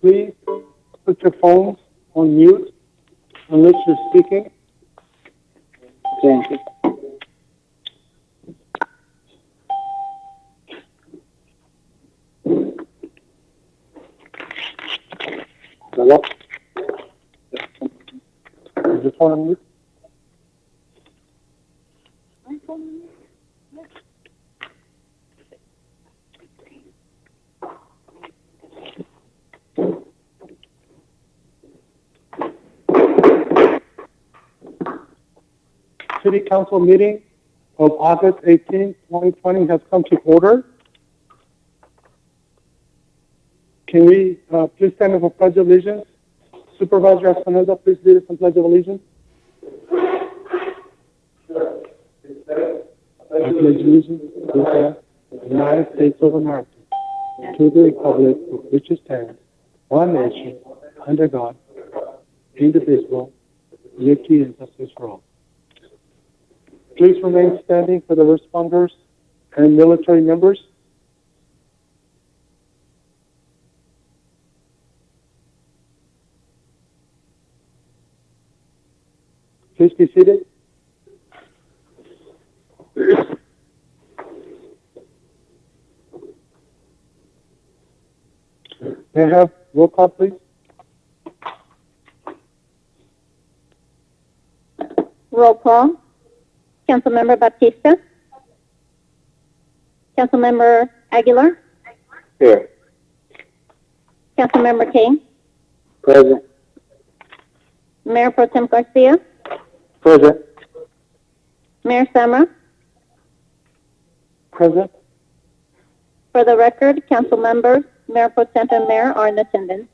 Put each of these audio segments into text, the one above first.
Please put your phones on mute unless you're speaking. Okay. Hello? Is your phone on mute? City Council meeting of August 18, 2020 has come to order. Can we please stand up for Pledge of Allegiance? Supervisor Espinoza, please lead us in Pledge of Allegiance. Sure. I pledge allegiance to the flag of the United States of America and to the republic for which it stands, one nation, under God, indivisible, liberty and justice for all. Please remain standing for the responders and military members. Please be seated. May I have roll call, please? Roll call. Councilmember Baptista. Councilmember Aguilar. Here. Councilmember Kane. Present. Mayor Pro Tem Garcia. Present. Mayor Samra. Present. For the record, council members, Mayor Pro Tem and Mayor are in attendance.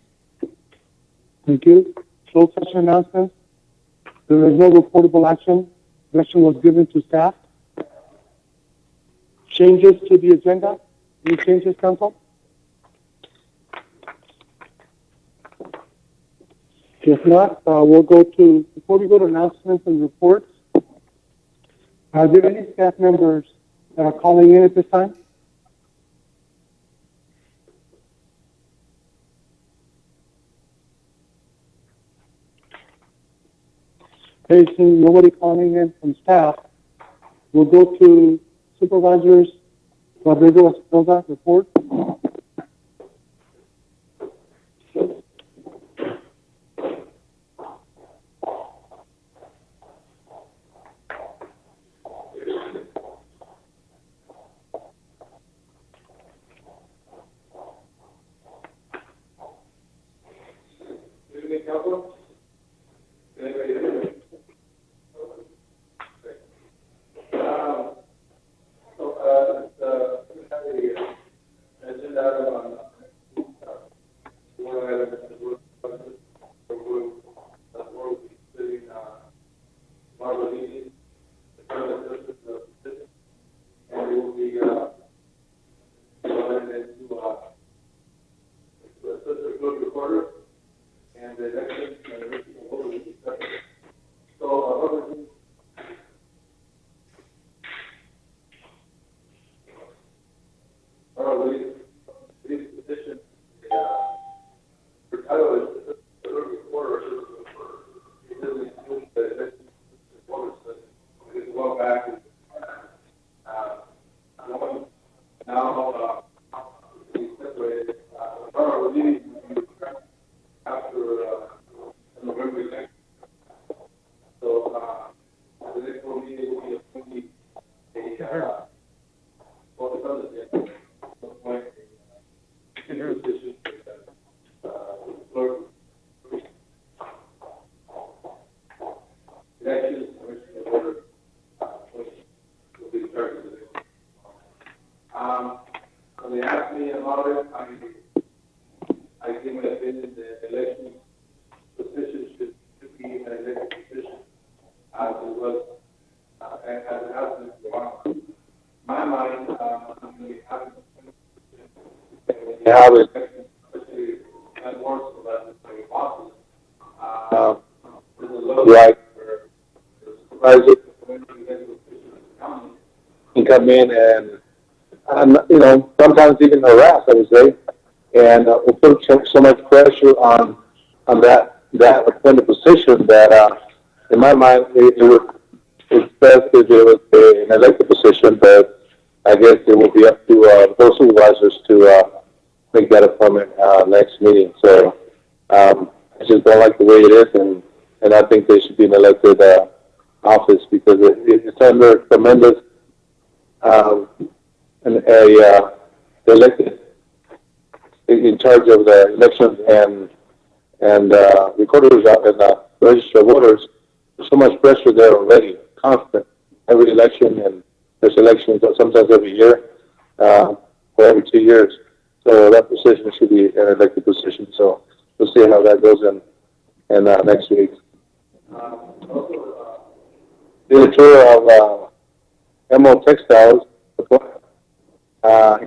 Thank you. Closed session announcements. There is no reportable action. Direction was given to staff. Changes to the agenda? Any changes, council? If not, we'll go to, before we go to announcements and reports, are there any staff members that are calling in at this time? Okay, seeing nobody calling in from staff, we'll go to Supervisors Rodrigo Espinoza report. When they asked me about it, I gave my opinion that the election position should be an elected position, as it was, as it has been for a while. My mind, we haven't, Yeah, but especially at work, so that it's very possible. There's a lot right. for Supervisor elected officials in the county. can come in and sometimes even harass, I would say. and we'll put so much pressure on that appointed position that in my mind it's best if it was an elected position, but I guess it will be up to those supervisors to make that appointment next meeting. So I just don't like the way it is, and I think they should be an elected office because it's under tremendous the elected in charge of the elections and recorders and register of voters. There's so much pressure there already, constant, every election, and there's elections sometimes every year, or every 2 years. So that position should be an elected position. So we'll see how that goes in next week. Did a tour of MO Textiles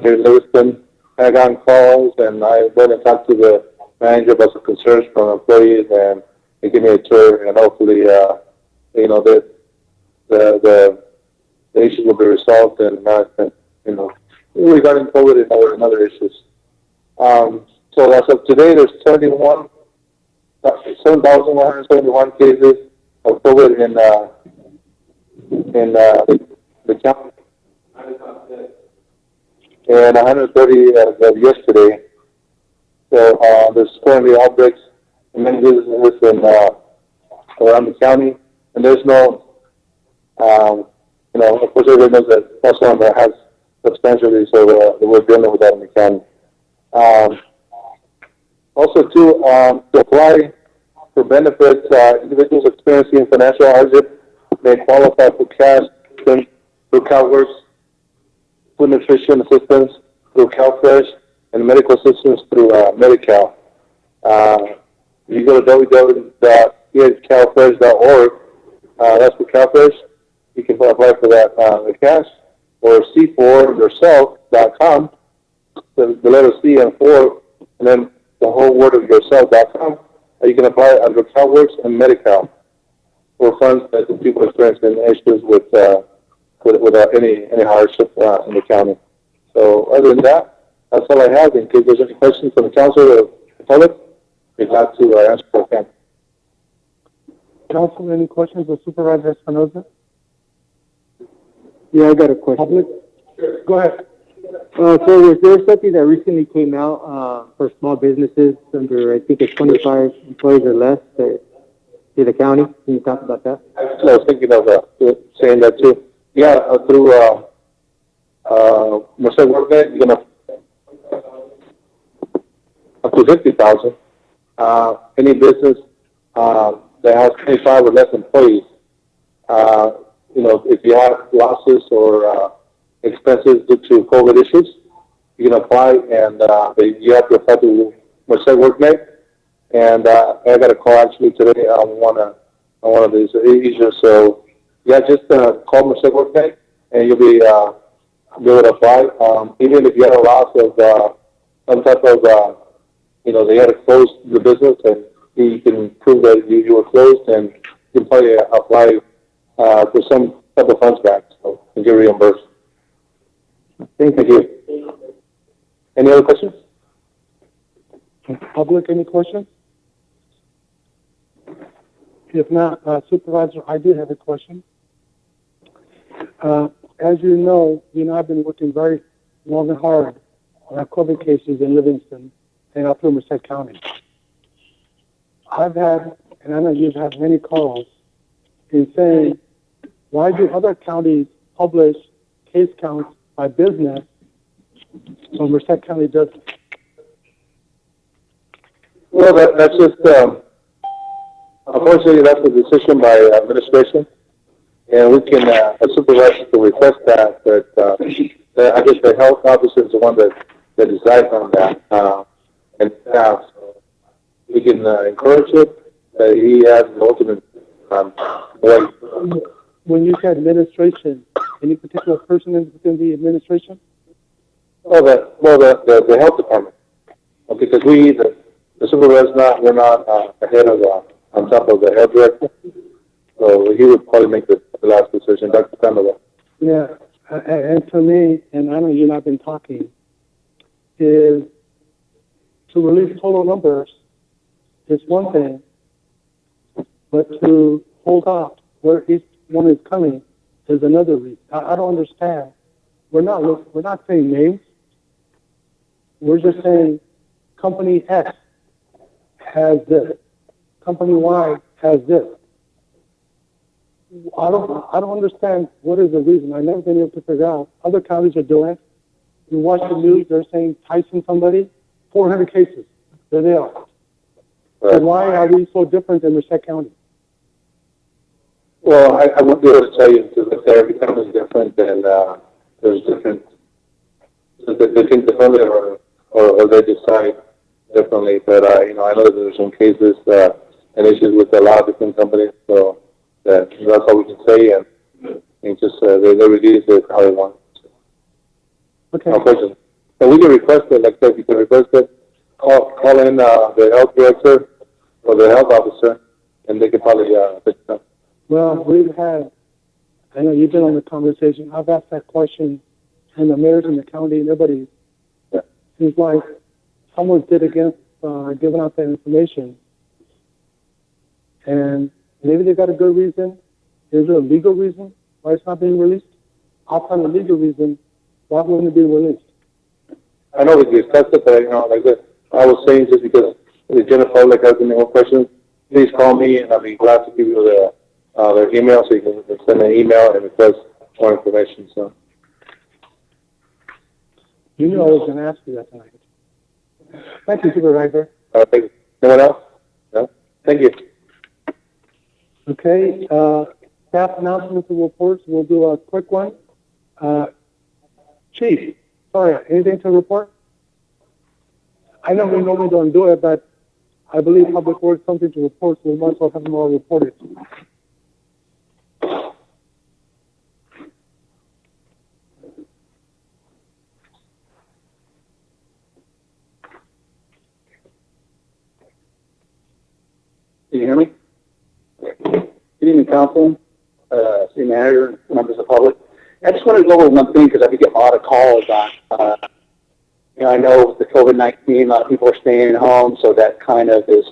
here in Livingston. I got on calls, and I went and talked to the manager about some concerns from employees, and he gave me a tour, and hopefully, the issues will be resolved, and regarding COVID and other issues. So as of today, there's 7,171 cases of COVID in the county, and 130 as of yesterday. So there's currently outbreaks in many businesses around the county, and there's no, of course everybody knows that that's one that has substantially, so we're dealing with that in the county. Also, too, to apply for benefits, individuals experiencing financial hardship may qualify for cash through CalWorks, food nutrition assistance through CalFresh, and medical assistance through Medi-Cal. If you go to www.calfresh.org, that's for CalFresh. You can apply for that the cash, or C4yourself.com, the letter C and 4, and then the whole word of yourself.com. You can apply under CalWorks and Medi-Cal for funds that the people experiencing issues without any hardship in the county. So other than that, that's all I have. In case there's any questions from the council or the public, we'd like to answer if I can. Council, any questions of Supervisor Espinoza? Yeah, I got a question. Public? Sure. Go ahead. So was there something that recently came out for small businesses under, I think it's 25 employees or less, to the county? Can you talk about that? I was thinking of saying that too. Yeah, through Merced Worknet, you're going to up to 50,000. Any business that has 25 or less employees, if you have losses or expenses due to COVID issues, you can apply, and you have to apply to Merced Worknet. And I got a call actually today on one of these issues. So yeah, just call Merced Worknet, and you'll be able to apply. Even if you had a loss of some type of they had to close the business, and you can prove that you were closed, and you can probably apply for some type of funds back, so and get reimbursed. Thank you. Any other questions? Public, any questions? If not, Supervisor, I do have a question. As you know, I've been working very long and hard on our COVID cases in Livingston and up through Merced County. I've had, and I know you've had many calls in saying, why do other counties publish case counts by business, so Merced County doesn't? Well, that's just, unfortunately, that's a decision by administration, and we can, a supervisor can request that, but I guess the health officer is the one that decides on that, and so we can encourage it, that he has the ultimate way. When you say administration, any particular person within the administration? Well, the health department. Okay, because the supervisor's we're not ahead of on top of the health director, so he would probably make the last decision. Dr. Kamala. Yeah, and for me, and I know you've not been talking, is to release total numbers is one thing, but to hold out where each one is coming is another reason. I don't understand. We're not saying names. We're just saying company X has this, company Y has this. I don't understand what is the reason. I've never been able to figure out. Other counties are doing it. You watch the news, they're saying Tyson somebody, 400 cases. There they are. So why are we so different in Merced County? Well, I won't be able to tell you because every county is different, and there's different. They think differently, or they decide differently. But I know that there's some cases and issues with a lot of different companies. So that's all we can say, and just they release it how they want. Okay. No question. So we can request it, like that. You can request it. Call in the health director or the health officer, and they can probably let you know. Well, I know you've been on the conversation. I've asked that question, and the mayors in the county, and everybody, seems like someone did against giving out that information. And maybe they got a good reason. Is there a legal reason why it's not being released? Outside the legal reason, why wouldn't it be released? I know we discussed it, but like this, I was saying just because the general public has any more questions, please call me, and I'll be glad to give you their email so you can send an email and request more information. So. You knew I was going to ask you that tonight. Thank you, Supervisor. Thank you. Anyone else? No? Thank you. Okay, staff announcements and reports. We'll do a quick one. Chief, sorry, anything to report? I know we normally don't do it, but I believe Public Works something to report, so we might as well have them all reported. Can you hear me? Good evening, Council, City Manager, members of the public. I just wanted to go over one thing because I've been getting a lot of calls on, I know with the COVID-19, a lot of people are staying at home, so that kind of is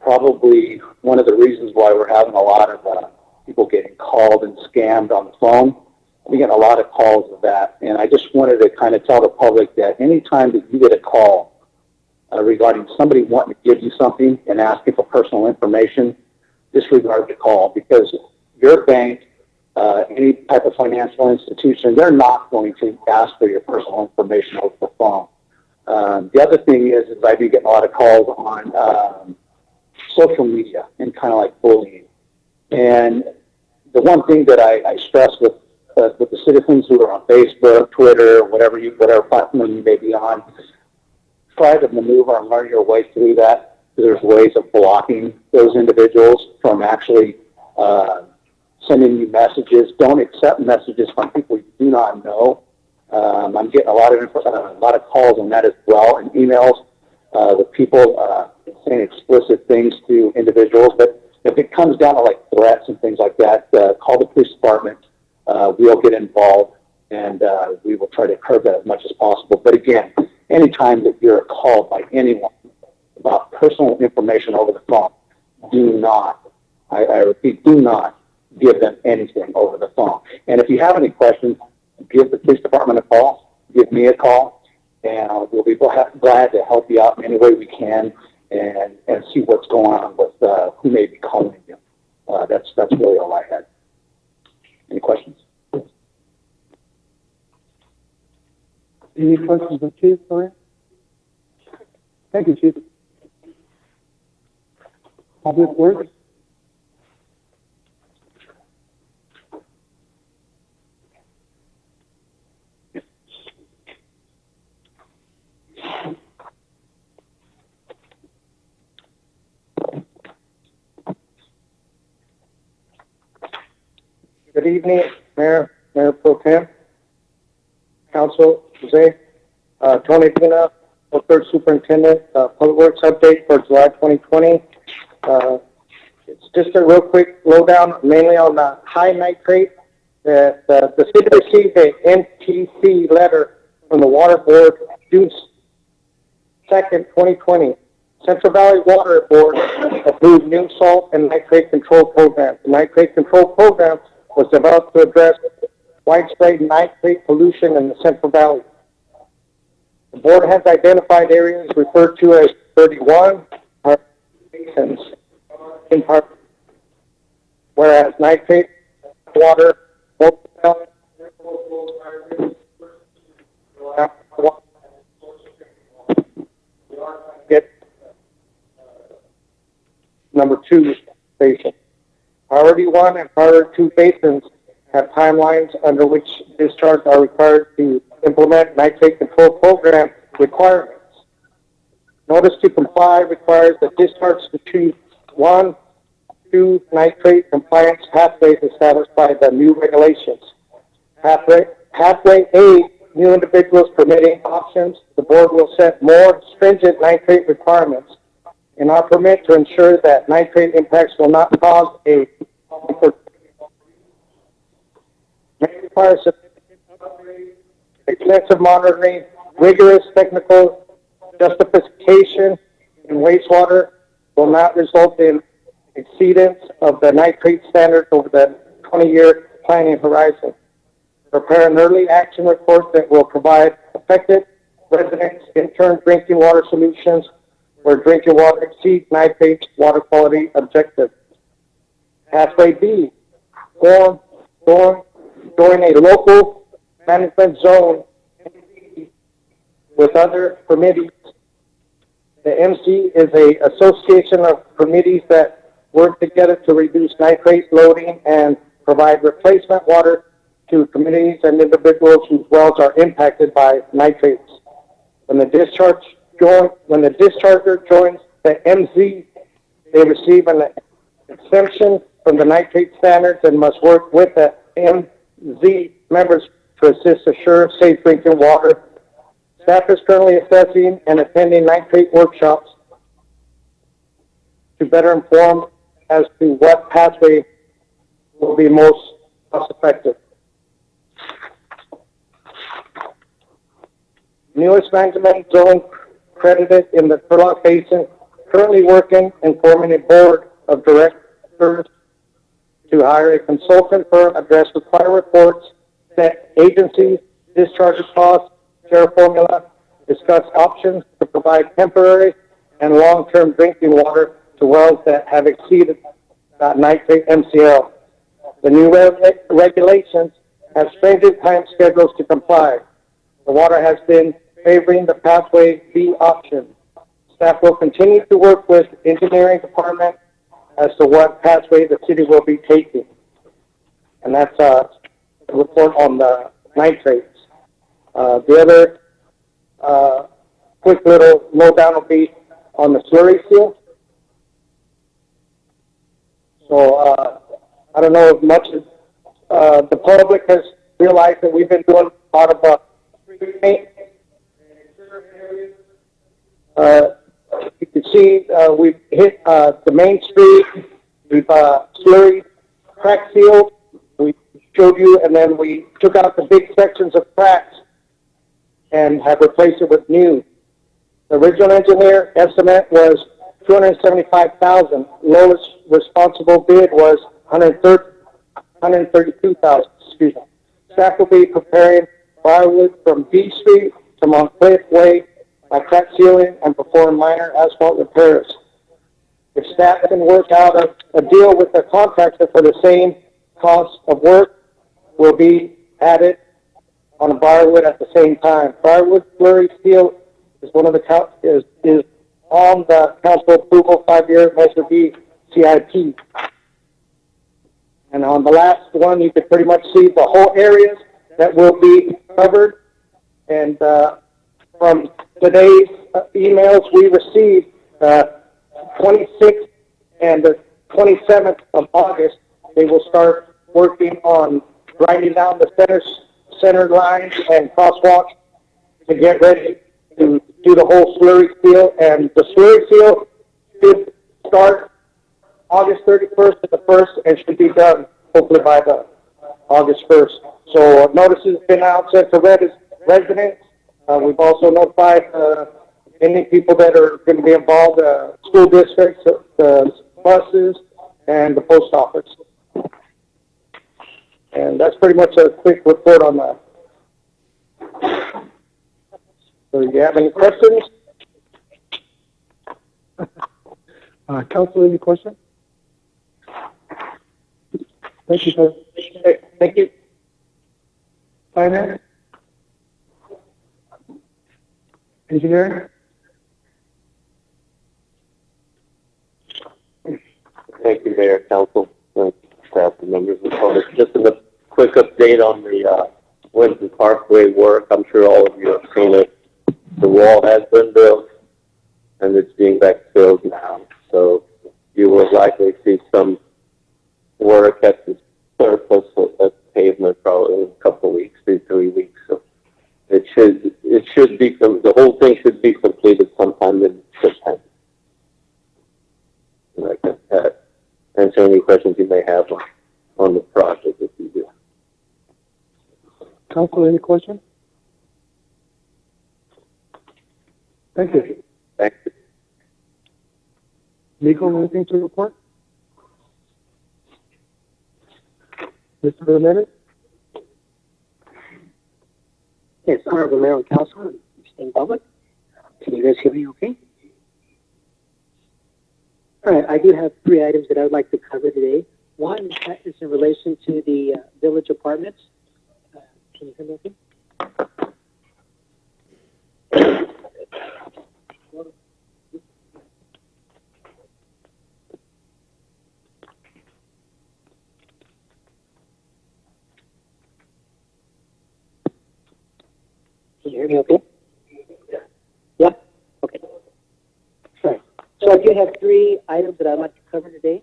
probably one of the reasons why we're having a lot of people getting called and scammed on the phone. We get a lot of calls of that, and I just wanted to kind of tell the public that anytime that you get a call regarding somebody wanting to give you something and asking for personal information, disregard the call, because your bank, any type of financial institution, they're not going to ask for your personal information over the phone. The other thing is I've been getting a lot of calls on social media and kind of like bullying. And the one thing that I stress with the citizens who are on Facebook, Twitter, whatever platform you may be on, try to maneuver and learn your way through that. There's ways of blocking those individuals from actually sending you messages. Don't accept messages from people you do not know. I'm getting a lot of calls on that as well, and emails with people saying explicit things to individuals. But if it comes down to like threats and things like that, call the police department. We'll get involved, and we will try to curb that as much as possible. But again, anytime that you're called by anyone about personal information over the phone, do not, I repeat, do not give them anything over the phone. And if you have any questions, give the police department a call, give me a call, and we'll be glad to help you out in any way we can and see what's going on with who may be calling you. That's really all I had. Any questions? Any questions of Chief? Sorry. Thank you, Chief. Public Works. Good evening, Mayor Pro Tem, Council, Jose, Tony Pina, Third Superintendent, Public Works update for July 2020. It's just a real quick lowdown, mainly on the high nitrate. That the city received a NTC letter from the Water Board June 2nd, 2020, Central Valley Water Board approved new salt and nitrate control program. The nitrate control program was developed to address widespread nitrate pollution in the Central Valley. The board has identified areas referred to as 31 basins in part, whereas nitrate water get number 2 basin. Priority 1 and Priority 2 basins have timelines under which discharge are required to implement nitrate control program requirements. Notice to comply requires the discharge to choose 1, 2 nitrate compliance pathways established by the new regulations. Pathway A, new individuals permitting options. The board will set more stringent nitrate requirements in our permit to ensure that nitrate impacts will not cause a may require extensive monitoring, rigorous technical justification in wastewater will not result in exceedance of the nitrate standards over the 20-year planning horizon. Prepare an early action report that will provide affected residents interim drinking water solutions where drinking water exceeds nitrate water quality objectives. Pathway B, join a local management zone with other committees. The MC is a association of committees that work together to reduce nitrate loading and provide replacement water to communities and individuals whose wells are impacted by nitrates. When the discharger joins the MZ, they receive an exemption from the nitrate standards and must work with the MZ members to assist assure safe drinking water. Staff is currently assessing and attending nitrate workshops to better inform as to what pathway will be most cost effective. Newest management zone credited in the Turlock Basin, currently working and forming a board of directors to hire a consultant firm, address required reports, set agencies, discharge costs, share formula, discuss options to provide temporary and long-term drinking water to wells that have exceeded nitrate MCL. The new regulations have stringent time schedules to comply. The water has been favoring the pathway B option. Staff will continue to work with engineering department as to what pathway the city will be taking. And that's a report on the nitrates. The other quick little lowdown will be on the slurry seal. So I don't know if much of the public has realized that we've been doing a lot of street paint. You can see we've hit the main street. We've slurry crack sealed. We showed you, and then we took out the big sections of cracks and have replaced it with new. The original engineer estimate was $275,000. Lowest responsible bid was $132,000. Excuse me. Staff will be preparing firewood from B Street to Montclair Way by crack sealing and perform minor asphalt repairs. If staff can work out a deal with the contractor for the same cost of work, will be added on firewood at the same time. Firewood slurry seal is one of the is on the council approval 5-year Measure B CIP. And on the last one, you can pretty much see the whole areas that will be covered. And from today's emails we received, 26th and the 27th of August, they will start working on grinding down the center lines and crosswalks to get ready to do the whole slurry seal. And the slurry seal should start August 31st to the 1st and should be done hopefully by the August 1st. So notices have been out sent to residents. We've also notified the any people that are going to be involved, school districts, the buses, and the post office. And that's pretty much a quick report on that. So, do you have any questions? Council, any questions? Thank you, sir. Okay, thank you. Finance? Engineering? Thank you, Mayor, Council, and staff and members of the public. Just a quick update on the Winton Parkway work. I'm sure all of you have seen it. The wall has been built, and it's being backfilled now. So you will likely see some work at the surface of the pavement probably in a couple of weeks, 3 weeks. So it should be, the whole thing should be completed sometime in September. Like that. Answer any questions you may have on the project if you do. Council, any questions? Thank you. Thank you. Legal, anything to report? Mr. Ramirez? Yes, Honorable Mayor and Council, and esteemed public. Can you guys hear me okay? All right, I do have 3 items that I would like to cover today. One is in relation to the village apartments. Can you hear me okay? Can you hear me okay? Yeah? Okay. Sorry. So I do have 3 items that I'd like to cover today.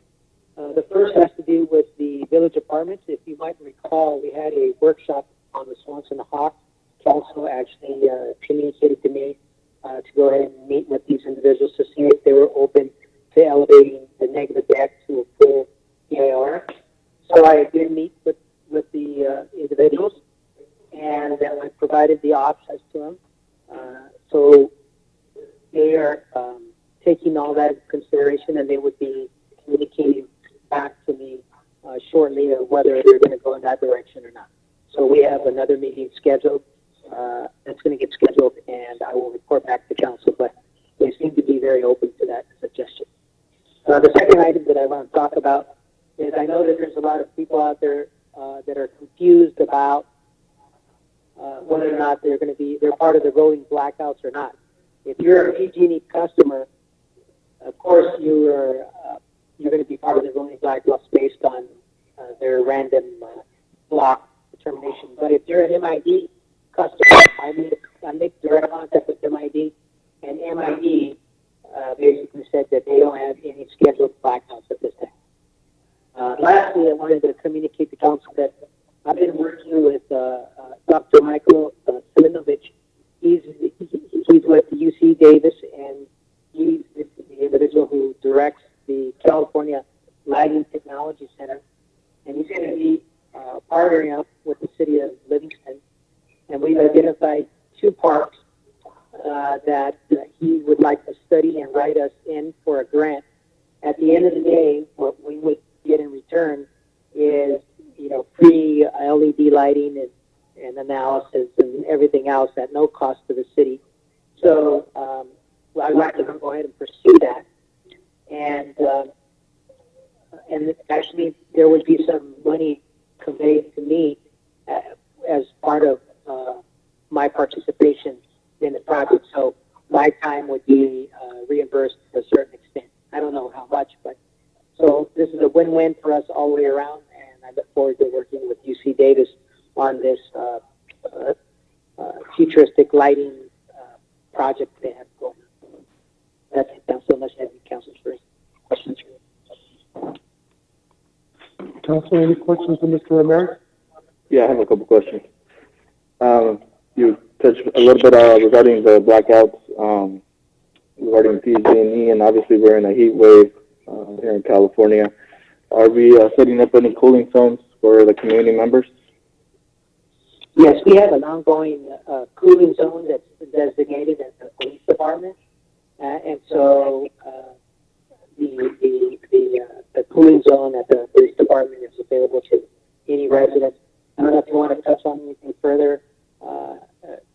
The first has to do with the village apartments. If you might recall, we had a workshop on the Swanson Hawk. Council actually communicated to me to go ahead and meet with these individuals to see if they were open to elevating the negative deck to a full EIR. So I did meet with the individuals, and I provided the options to them. So they are taking all that into consideration, and they would be communicating back to me shortly of whether they're going to go in that direction or not. So we have another meeting scheduled. That's going to get scheduled, and I will report back to council, but they seem to be very open to that suggestion. The second item that I want to talk about is I know that there's a lot of people out there that are confused about whether or not they're part of the rolling blackouts or not. If you're a PG&E customer, of course you're going to be part of the rolling blackouts based on their random block determination. But if you're an MID customer, I make direct contact with MID, and MID basically said that they don't have any scheduled blackouts at this time. Lastly, I wanted to communicate to council that I've been working with Dr. Michael Silinovich. He's with UC Davis, and he's the individual who directs the California Lighting Technology Center. And he's going to be partnering up with the city of Livingston. And we've identified 2 parks that he would like to study and write us in for a grant. At the end of the day, what we would get in return is, free LED lighting and analysis and everything else at no cost to the city. So I'd like to go ahead and pursue that. And actually, there would be some money conveyed to me as part of my participation in the project. So my time would be reimbursed to a certain extent. I don't know how much, but so this is a win-win for us all the way around, and I look forward to working with UC Davis on this futuristic lighting project they have going on. That's it. Thanks so much, councilors, for questions. Council, any questions for Mr. Ramirez? Yeah, I have a couple questions. You touched a little bit regarding the blackouts, regarding PG&E, and obviously we're in a heat wave here in California. Are we setting up any cooling zones for the community members? Yes, we have an ongoing cooling zone that's designated as the police department. and so the cooling zone at the police department is available to any resident. I don't know if you want to touch on anything further,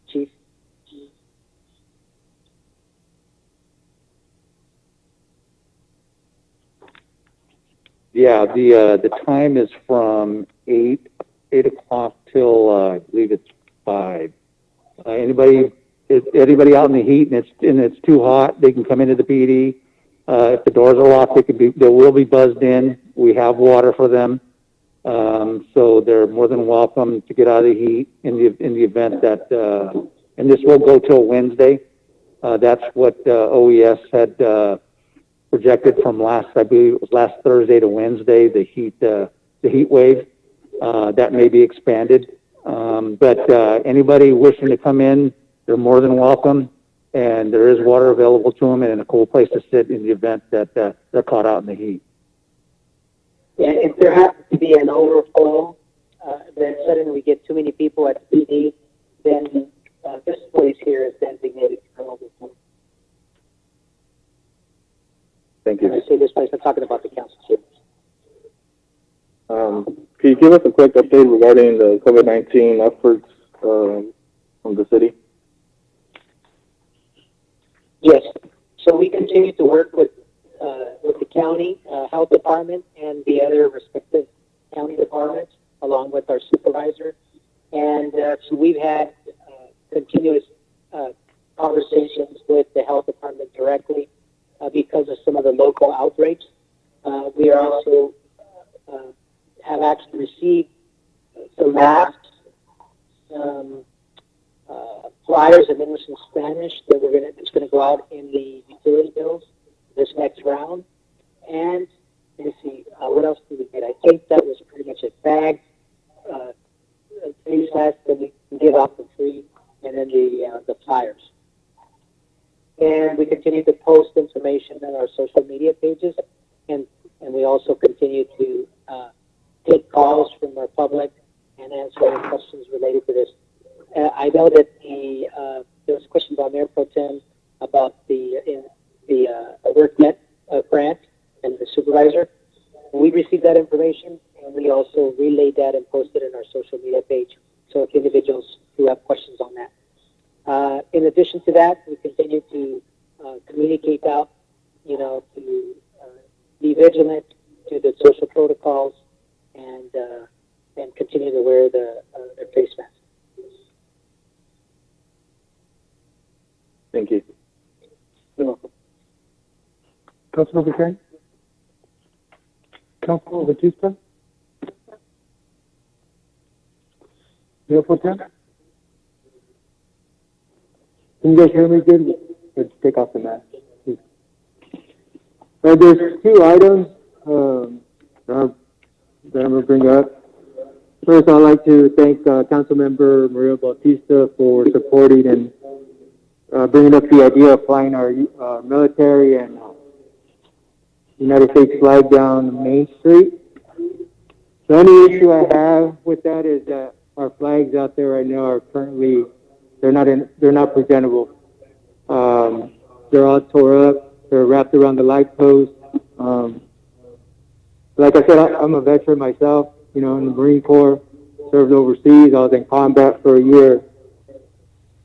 Chief. Yeah, the time is from 8 o'clock till I believe it's 5. Anybody out in the heat and it's too hot, they can come into the PD. If the doors are locked, they will be buzzed in. We have water for them, so they're more than welcome to get out of the heat in the event that. And this will go till Wednesday. That's what OES had projected from I believe it was last Thursday to Wednesday. The heat wave that may be expanded, but anybody wishing to come in, they're more than welcome. And there is water available to them and a cool place to sit in the event that they're caught out in the heat. Yeah, if there happens to be an overflow, then suddenly we get too many people at the PD, then this place here is designated for overflow. Thank When I say this place, I'm talking about the council chambers. Can you give us a quick update regarding the COVID-19 efforts from the city? Yes. So we continue to work with the county health department and the other respective county departments, along with our supervisor. And so we've had continuous conversations with the health department directly because of some of the local outbreaks. We are also have actually received some masks, some flyers in English and Spanish that it's going to go out in the utility bills this next round. And let me see, what else did we get? I think that was pretty much it. Bags, face masks that we can give out for free, and then the flyers. And we continue to post information on our social media pages, and we also continue to take calls from our public and answer any questions related to this. I know that there was a question about Mayor Pro Tem about the WorkNet grant and the supervisor. We received that information, and we also relayed that and posted it on our social media page. So if individuals who have questions on that. In addition to that, we continue to communicate out, to be vigilant to the social protocols and continue to wear their face mask. Thank you. You're welcome. Councilor Kane? Councilor Batista? Mayor Pro Tem? Can you guys hear me good? Let's take off the mask, please. There's 2 items that I'm going to bring up. First, I'd like to thank Councilmember Maria Bautista for supporting and bringing up the idea of flying our military and United States flag down Main Street. The only issue I have with that is that our flags out there right now are currently they're not presentable. They're all tore up. They're wrapped around the light post. Like I said, I'm a veteran myself. In the Marine Corps, served overseas. I was in combat for a year,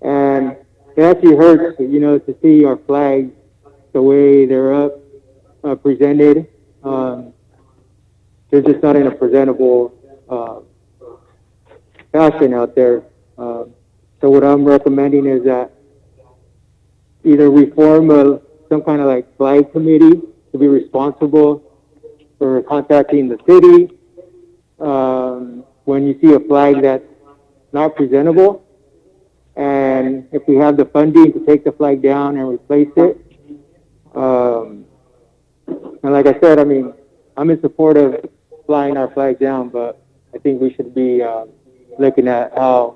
and it actually hurts, to see our flags the way they're up, presented. They're just not in a presentable fashion out there. So what I'm recommending is that either we form some kind of like flag committee to be responsible for contacting the city when you see a flag that's not presentable. And if we have the funding to take the flag down and replace it, and like I said, I'm in support of flying our flag down, but I think we should be looking at how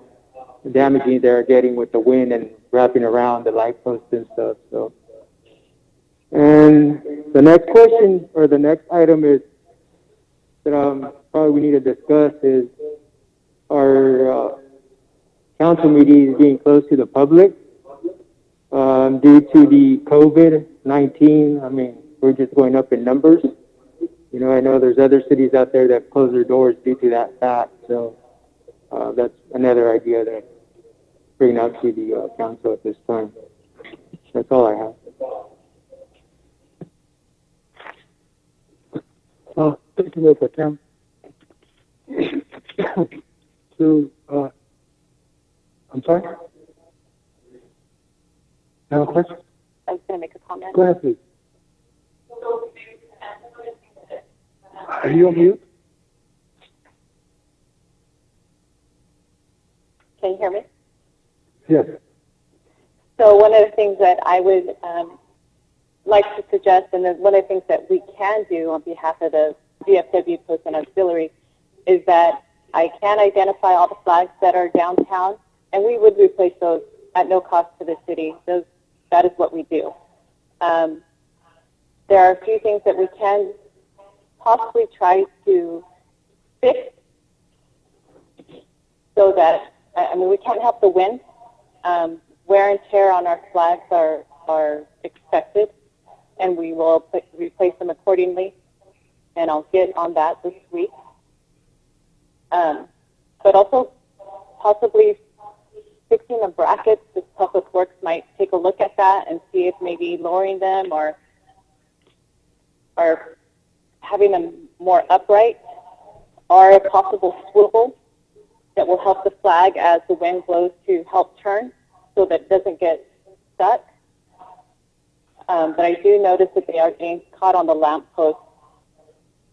damaging they're getting with the wind and wrapping around the light posts and stuff. So, and the next question or the next item is that probably we need to discuss is our council meetings being closed to the public. Due to the COVID-19, I mean, we're just going up in numbers. You know, I know there's other cities out there that close their doors due to that fact. So that's another idea that I'm bringing out to the council at this time. That's all I have. Thank you, Mr. Tim. I'm sorry? You have a question? I was going to make a comment. Go ahead, please. Are you on mute? Can you hear me? Yes. So one of the things that I would like to suggest, and then one of the things that we can do on behalf of the VFW Post and Auxiliary, is that I can identify all the flags that are downtown, and we would replace those at no cost to the city. That is what we do. There are a few things that we can possibly try to fix so that, I mean, we can't help the wind. Wear and tear on our flags are expected, and we will replace them accordingly, and I'll get on that this week. But also possibly fixing the brackets, the Public Works might take a look at that and see if maybe lowering them or having them more upright or a possible swivel that will help the flag as the wind blows to help turn so that it doesn't get stuck. But I do notice that they are getting caught on the lamp post.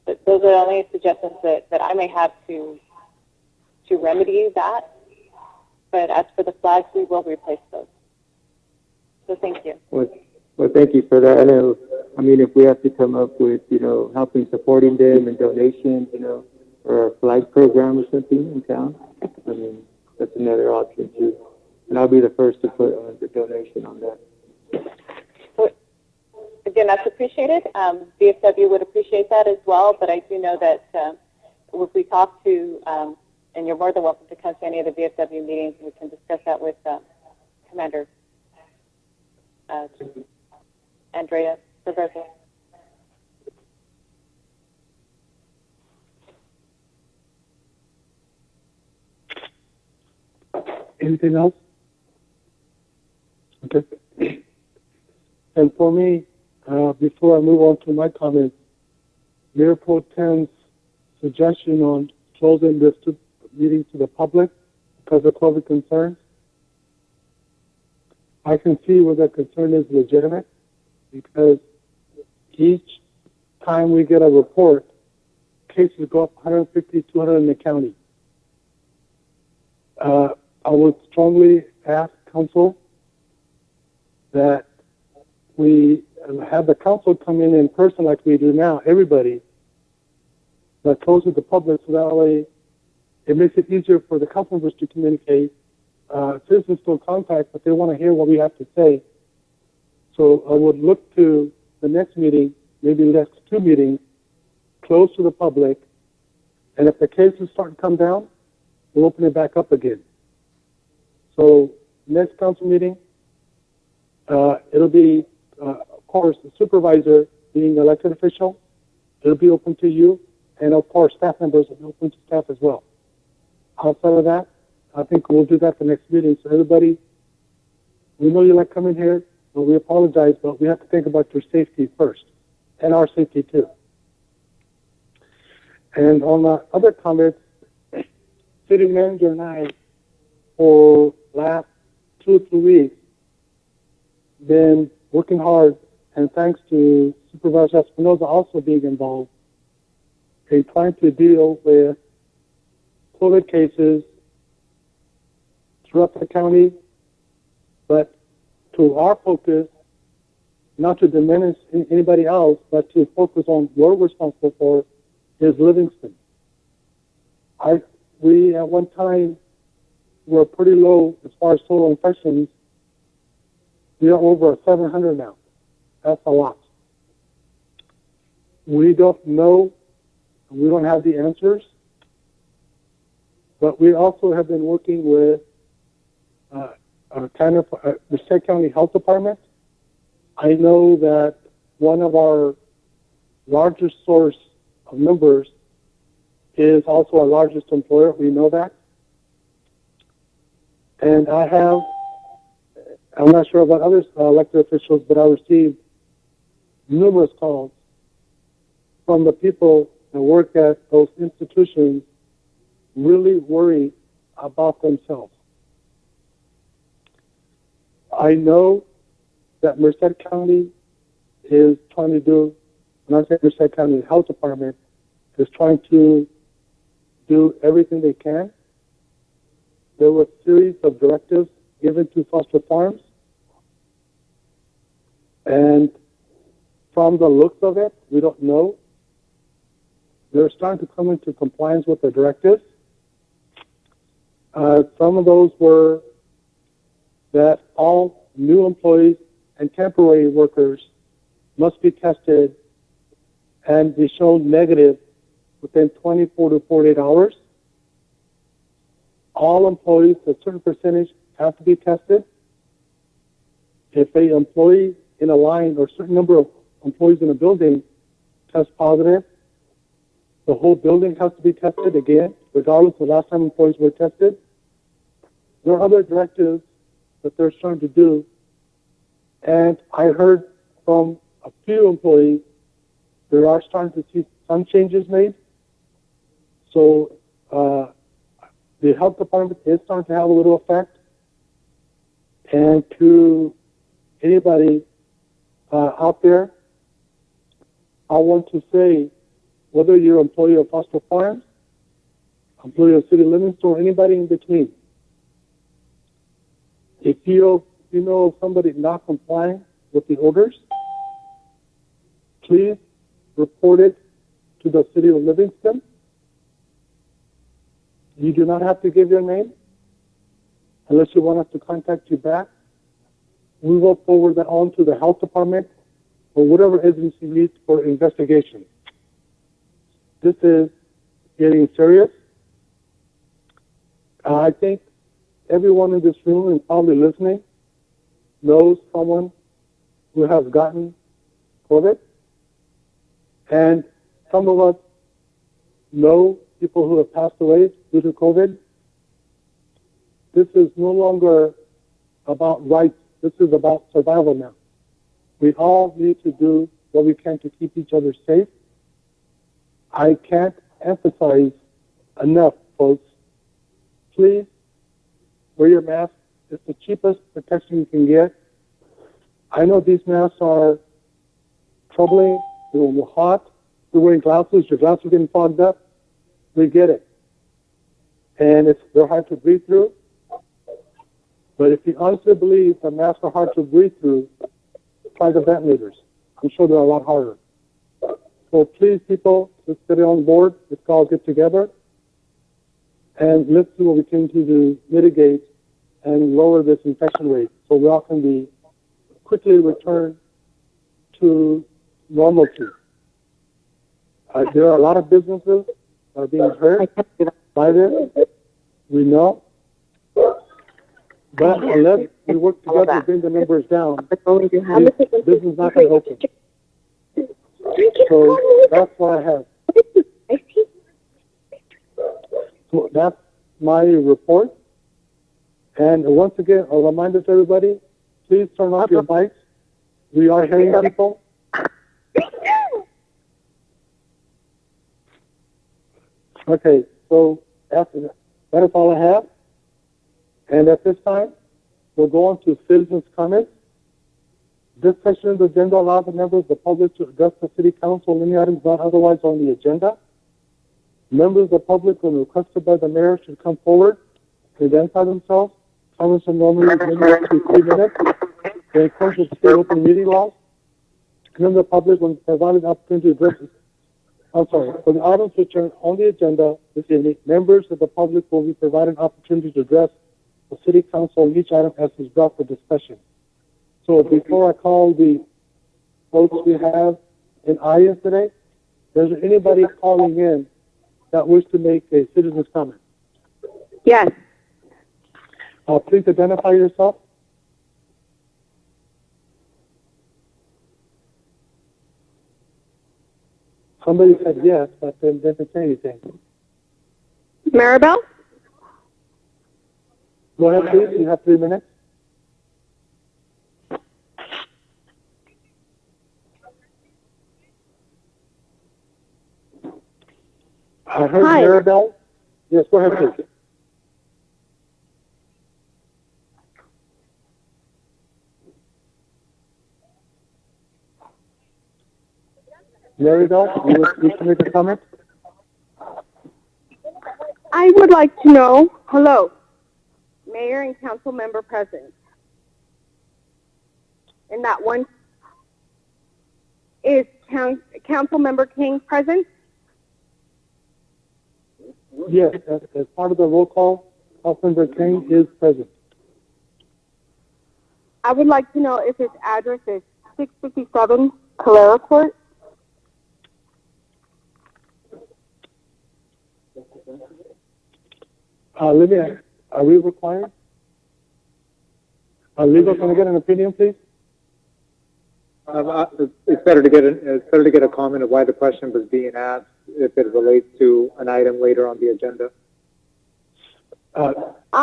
But those are the only suggestions that I may have to remedy that. But as for the flags, we will replace those. So thank you. Well, thank you for that. I mean, if we have to come up with, you know, helping supporting them and donations, you know, or a flag program or something in town, I mean, that's another option too. And I'll be the first to put the donation on that. So, again, that's appreciated. VFW would appreciate that as well, but I do know that if we talk to, and you're more than welcome to come to any of the VFW meetings, we can discuss that with Commander Andrea Roberto. Anything else? Okay. And for me, before I move on to my comments, Mayor Pro Tem's suggestion on closing this meeting to the public because of COVID concerns, I can see where that concern is legitimate because each time we get a report, cases go up 150, 200 in the county. I would strongly ask council that we have the council come in person like we do now, everybody, but close with the public so that way it makes it easier for the council members to communicate. Citizens still contact, but they want to hear what we have to say. So I would look to the next meeting, maybe the next two meetings, close to the public, and if the cases start to come down, we'll open it back up again. So next council meeting, it'll be, of course, the supervisor being elected official. It'll be open to you, and of course, staff members will be open to staff as well. Outside of that, I think we'll do that the next meeting. So everybody, we know you like coming here, but we apologize, but we have to think about your safety first, and our safety too. And on the other comments, city manager and I, for last 2 or 3 weeks, been working hard, and thanks to Supervisor Espinoza also being involved in trying to deal with COVID cases throughout the county, but to our focus, not to diminish anybody else, but to focus on what we're responsible for, is Livingston. We at one time were pretty low as far as total infections. We are over 700 now. That's a lot. We don't know, we don't have the answers, but we also have been working with the State County Health Department I know that one of our largest source of members is also our largest employer. We know that. And I'm not sure about other elected officials, but I received numerous calls from the people that work at those institutions really worried about themselves. I know that Merced County is trying to do, when I say Merced County Health Department, is trying to do everything they can. There were a series of directives given to foster farms, and from the looks of it, we don't know. They're starting to come into compliance with the directives. Some of those were that all new employees and temporary workers must be tested and be shown negative within 24 to 48 hours. All employees, a certain percentage, have to be tested. If an employee in a line or a certain number of employees in a building test positive, the whole building has to be tested again, regardless of the last time employees were tested. There are other directives that they're starting to do, and I heard from a few employees there are starting to see some changes made. So the health department is starting to have a little effect. And to anybody out there, I want to say, whether you're an employee of Foster Farms, employee of City of Livingston, or anybody in between, if you know of somebody not complying with the orders, please report it to the City of Livingston. You do not have to give your name unless you want us to contact you back. We will forward that on to the health department or whatever agency needs for investigation. This is getting serious. I think everyone in this room and probably listening knows someone who has gotten COVID. And some of us know people who have passed away due to COVID. This is no longer about rights. This is about survival now. We all need to do what we can to keep each other safe. I can't emphasize enough, folks. Please wear your mask. It's the cheapest protection you can get. I know these masks are troubling. They're hot. You're wearing glasses. Your glasses are getting fogged up. We get it. And they're hard to breathe through. But if you honestly believe that masks are hard to breathe through, try the ventilators. I'm sure they're a lot harder. So please, people, let's get on board. Let's all get together. And let's do what we can to mitigate and lower this infection rate so we all can be quickly return to normalcy. There are a lot of businesses that are being hurt by this. We know. But unless we work together to bring the numbers down, this business is not going to open. So that's what I have. So that's my report. And once again, a reminder to everybody, please turn off your mics. We are hearing people. Okay, so that is all I have. And at this time, we'll go on to citizens' comments. This section of the agenda allows the members of the public to address the City Council on any items not otherwise on the agenda. Members of the public, when requested by the mayor, should come forward to identify themselves. Comments are normally limited to 3 minutes. They encourage the state open meeting laws. Members of the public, when provided an opportunity to address for the items which are on the agenda this evening, members of the public will be provided an opportunity to address the City Council on each item as is brought for discussion. So before I call the folks we have in audience today, is there anybody calling in that wish to make a citizen's comment? Yes. Please identify yourself. Somebody said yes, but then didn't say anything. Maribel? Go ahead, please. You have 3 minutes. I heard Hi. Maribel. Yes, go ahead, please. Maribel, you wish to make a comment? I would like to know, hello, Mayor and Council Member present. And that one, is Council Member King present? Yes, as part of the roll call, Councilmember King is present. I would like to know if his address is 657 Calera Court. Olivia, are we required? Legal, can I get an opinion, please? It's better to get a comment of why the question was being asked if it relates to an item later on the agenda. I'm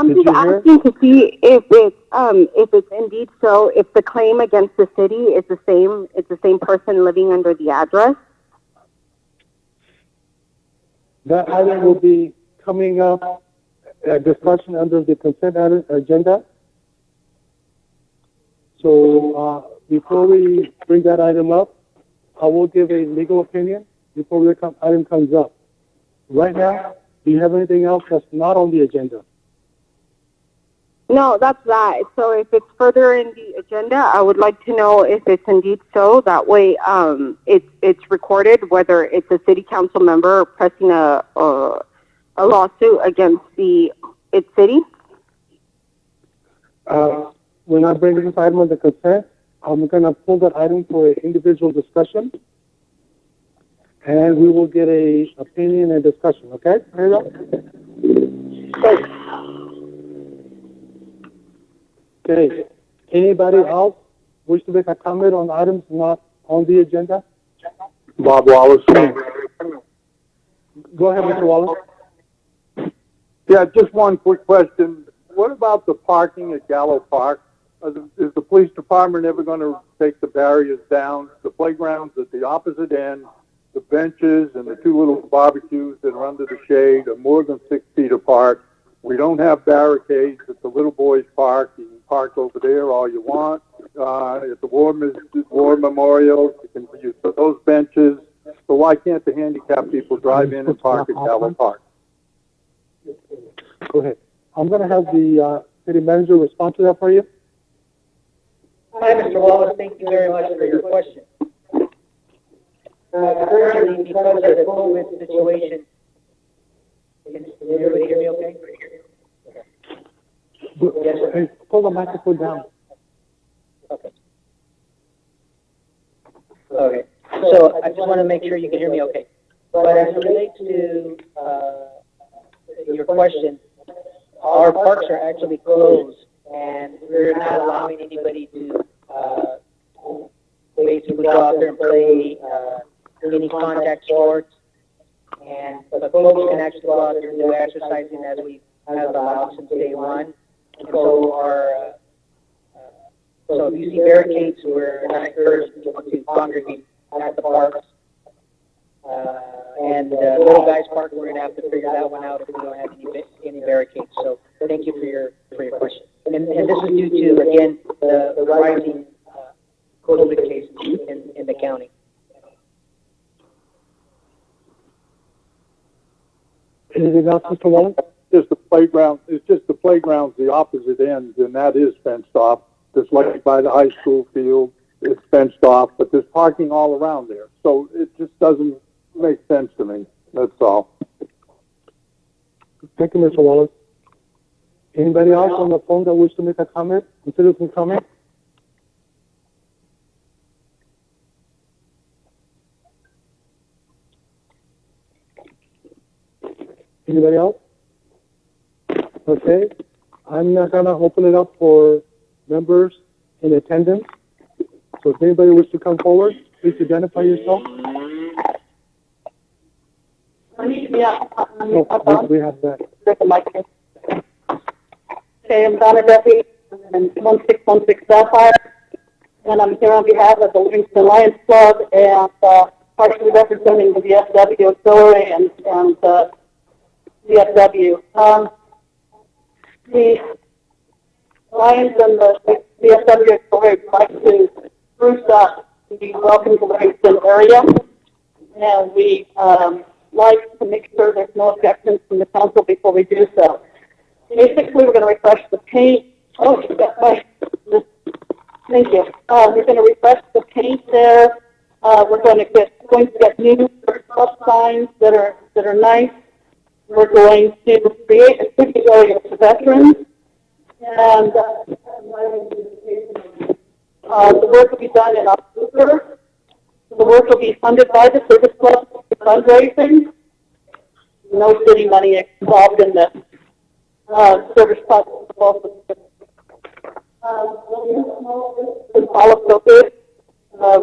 Did just you hear? asking to see if it's indeed so, if the claim against the city is it's the same person living under the address. That item will be coming up, discussion under the consent agenda. So before we bring that item up, I will give a legal opinion before the item comes up. Right now, do you have anything else that's not on the agenda? No, that's that. So if it's further in the agenda, I would like to know if it's indeed so. That way, it's recorded whether it's a city council member pressing a lawsuit against its city. When I bring this item on the consent, I'm going to pull that item for an individual discussion, and we will get a opinion and discussion. Okay? Okay. Anybody else wish to make a comment on items not on the agenda? Bob Wallace. Go ahead, Mr. Wallace. Yeah, just one quick question. What about the parking at Gallo Park? Is the police department ever going to take the barriers down? The playgrounds at the opposite end, the benches and the 2 little barbecues that are under the shade are more than 6 feet apart. We don't have barricades at the little boys' park. You can park over there all you want. At the war memorial, you can use those benches. So why can't the handicapped people drive in and park at Gallo Park? Go ahead. I'm going to have the city manager respond to that for you. Hi, Mr. Wallace. Thank you very much for your question. Currently, because of the COVID situation, can everybody hear me okay? Yes, sir. Hey, pull the microphone down. Okay. Okay. So I just want to make sure you can hear me okay. But as it relates to your question, our parks are actually closed, and we're not allowing anybody to basically go out there and play any contact sports. But folks can actually go out there and do exercising as we have allowed since day one. And so so if you see barricades, we're not encouraging people to congregate at the parks. And Little Guys Park, we're going to have to figure that one out if we don't have any barricades. So thank you for your question. And this is due to, again, the rising COVID cases in the county. Anything else, Mr. Wallace? Just the playground. It's just the playground's the opposite end, and that is fenced off. Just like by the high school field, it's fenced off, but there's parking all around there. So it just doesn't make sense to me. That's all. Thank you, Mr. Wallace. Anybody else on the phone that wish to make a comment? A citizen comment? Anybody else? Okay. I'm not going to open it up for members in attendance. So if anybody wishes to come forward, please identify yourself. Yeah. We have that. Okay, I'm Donna Duffy, and 1616 Sapphire, and I'm here on behalf of the Livingston Lions Club and partially representing the VFW Auxiliary and VFW. The Lions and the VFW Auxiliary would like to spruce up the welcome to Livingston area, and we like to make sure there's no objections from the council before we do so. Basically, we're going to refresh the paint. Oh, you got my, thank you. We're going to refresh the paint there. We're going to get new stop signs that are nice. We're going to create a city area for veterans, and the work will be done in October. The work will be funded by the Service Club for fundraising. No city money involved in this. Service Club involved with policy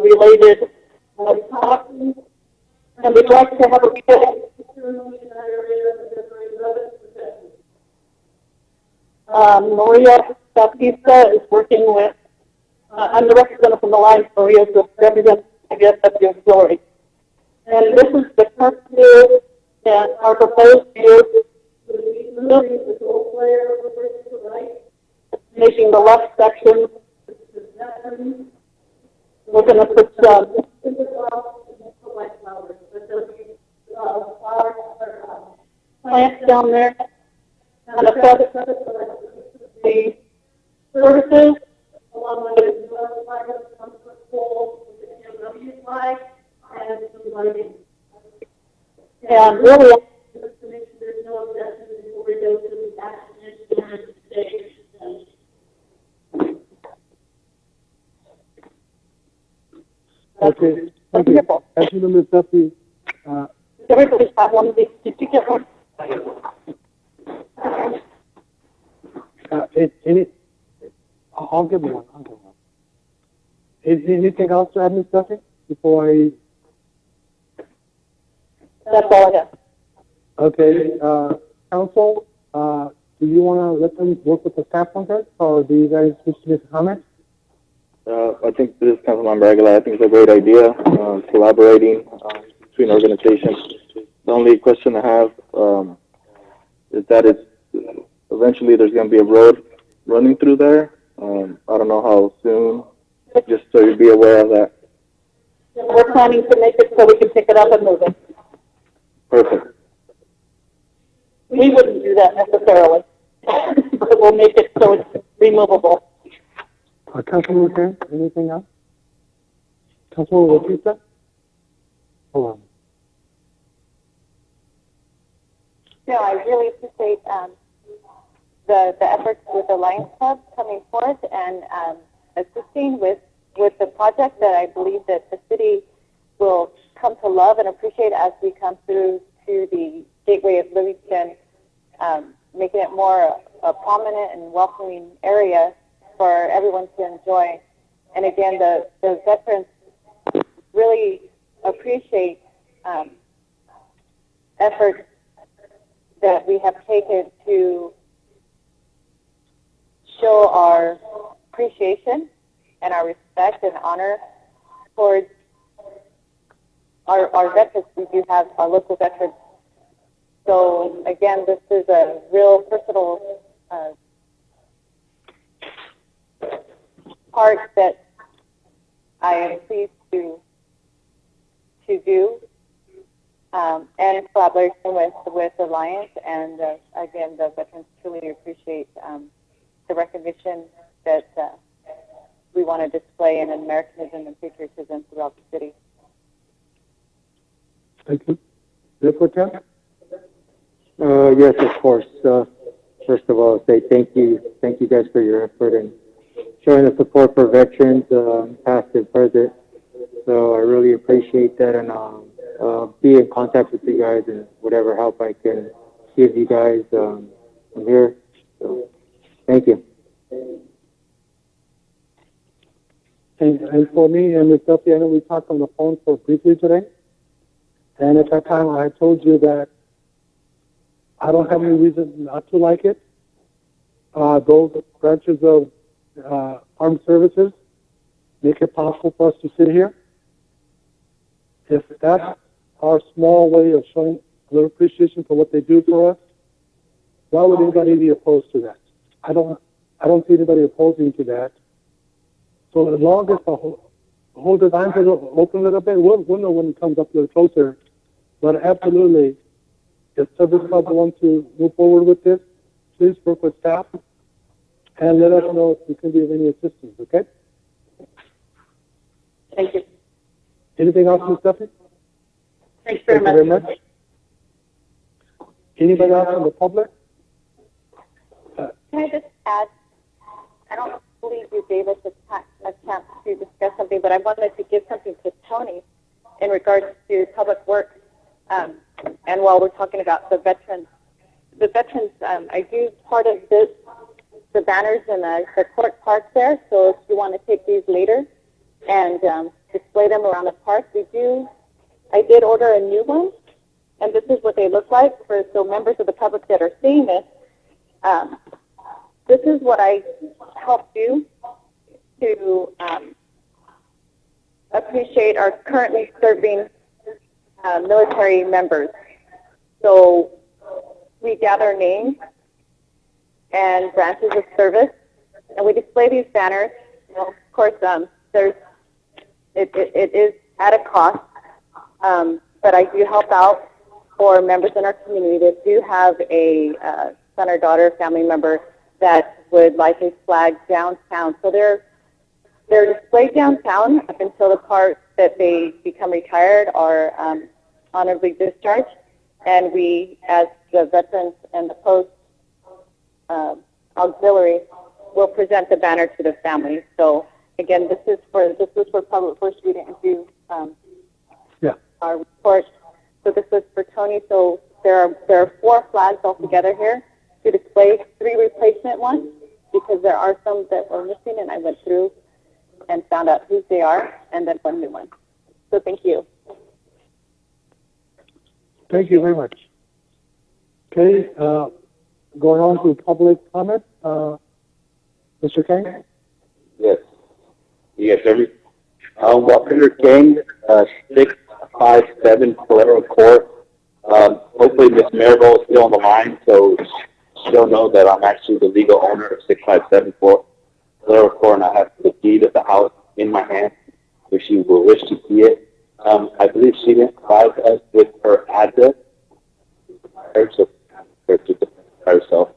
related toxins, and we'd like to have a Maria Bautista is working with, I'm the representative from the Lions. Maria is the representative of the VFW Auxiliary. And this is the current view and our proposed view. Making the left section. We're going to put some plants down there. And a feather the services along with and really there's no objection before we go to the action stage. Okay. Thank you. Thank you, Ms. Duffy. Everybody's got one of these. Did you get one? I'll give you one. Anything else to add, Ms. Duffy, before I? That's all I have. Okay. Council, do you want to let them work with the staff on that, or do you guys wish to make a comment? I think this is Councilmember Aguilar. I think it's a great idea, collaborating between organizations. The only question I have is that eventually there's going to be a road running through there. I don't know how soon, just so you'd be aware of that. We're planning to make it so we can pick it up and move it. Perfect. We wouldn't do that necessarily, but we'll make it so it's removable. Councilman Karen, anything else? Councilman Bautista? Hold on. No, I really appreciate the efforts with the Lions Club coming forth and assisting with the project that I believe that the city will come to love and appreciate as we come through to the gateway of Livingston, making it more a prominent and welcoming area for everyone to enjoy. And again, the veterans really appreciate efforts that we have taken to show our appreciation and our respect and honor towards our veterans. We do have our local veterans. So again, this is a real personal part that I am pleased to do, and in collaboration with the Lions, and again, the veterans truly appreciate the recognition that we want to display in Americanism and patriotism throughout the city. Thank you. Reporter? Yes, of course. First of all, say thank you guys for your effort and showing the support for veterans, past and present. So I really appreciate that, and be in contact with you guys and whatever help I can give you guys. I'm here. So thank you. And for me and Ms. Duffy, I know we talked on the phone for briefly today. And at that time, I told you that I don't have any reason not to like it. Those branches of armed services make it possible for us to sit here. If that's our small way of showing a little appreciation for what they do for us, why would anybody be opposed to that? I don't see anybody opposing to that. So as long as the whole design's a little open a little bit, we'll know when it comes up a little closer. But absolutely, if Service Club wants to move forward with this, please work with staff and let us know if we can be of any assistance, okay? Thank you. Anything else, Ms. Duffy? Thanks very Thank you much. very much. Anybody else from the public? Can I just add, I don't believe you gave us a chance to discuss something, but I wanted to give something to Tony in regards to public works. And while we're talking about the veterans, I do part of this, the banners in the court park there. So if you want to take these later and display them around the park, I did order a new one, and this is what they look like so members of the public that are seeing this. This is what I help do to appreciate our currently serving military members. So we gather names and branches of service, and we display these banners. Well, of course, it is at a cost, but I do help out for members in our community that do have a son or daughter, family member that would like a flag downtown. So they're displayed downtown up until the part that they become retired or honorably discharged. And we, as the veterans and the post auxiliary, will present the banner to the family. So again, this is for public works. We didn't do our report. So this was for Tony. So there are 4 flags altogether here to display, 3 replacement ones, because there are some that were missing, and I went through and found out whose they are, and then 1 new one. So thank you. Thank you very much. Okay, going on to public comment. Mr. Kang? Yes. You guys hear me? Walker King, 657 Calero Court. Hopefully Miss Maribel is still on the line, so she'll know that I'm actually the legal owner of 657 Calero Court, and I have the deed of the house in my hand, if she will wish to see it. I believe she didn't provide us with her address. Herself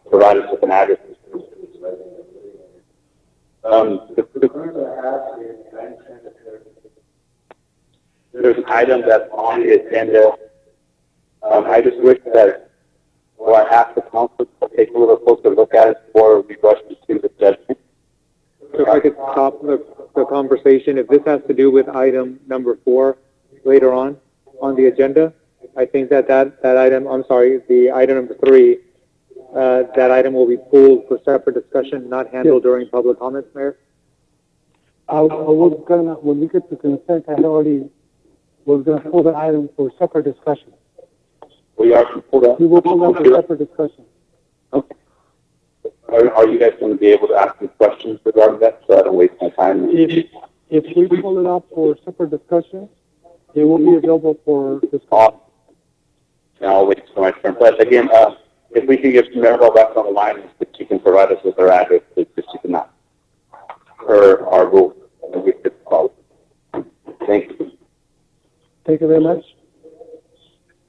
provide us with an address. There's an item that's on the agenda. I just wish that, or I ask the council to take a little closer look at it before we rush to the judgment. So if I could stop the conversation, if this has to do with item number 4 later on the agenda, I think that item, the item number 3, that item will be pulled for separate discussion, not handled during public comments, Mayor. I was gonna, when we get to consent, I already was gonna pull the item for separate discussion. We are pull that. We will pull that for separate discussion. Okay. Are you guys going to be able to ask me questions regarding that, so I don't waste my time? If we pull it up for separate discussion, it will be available for discussion. Now I'll wait for my turn. But again, if we can get Maribel back on the line, if she can provide us with her address, if she cannot, per our rule, and we could call. Thank you. Thank you very much.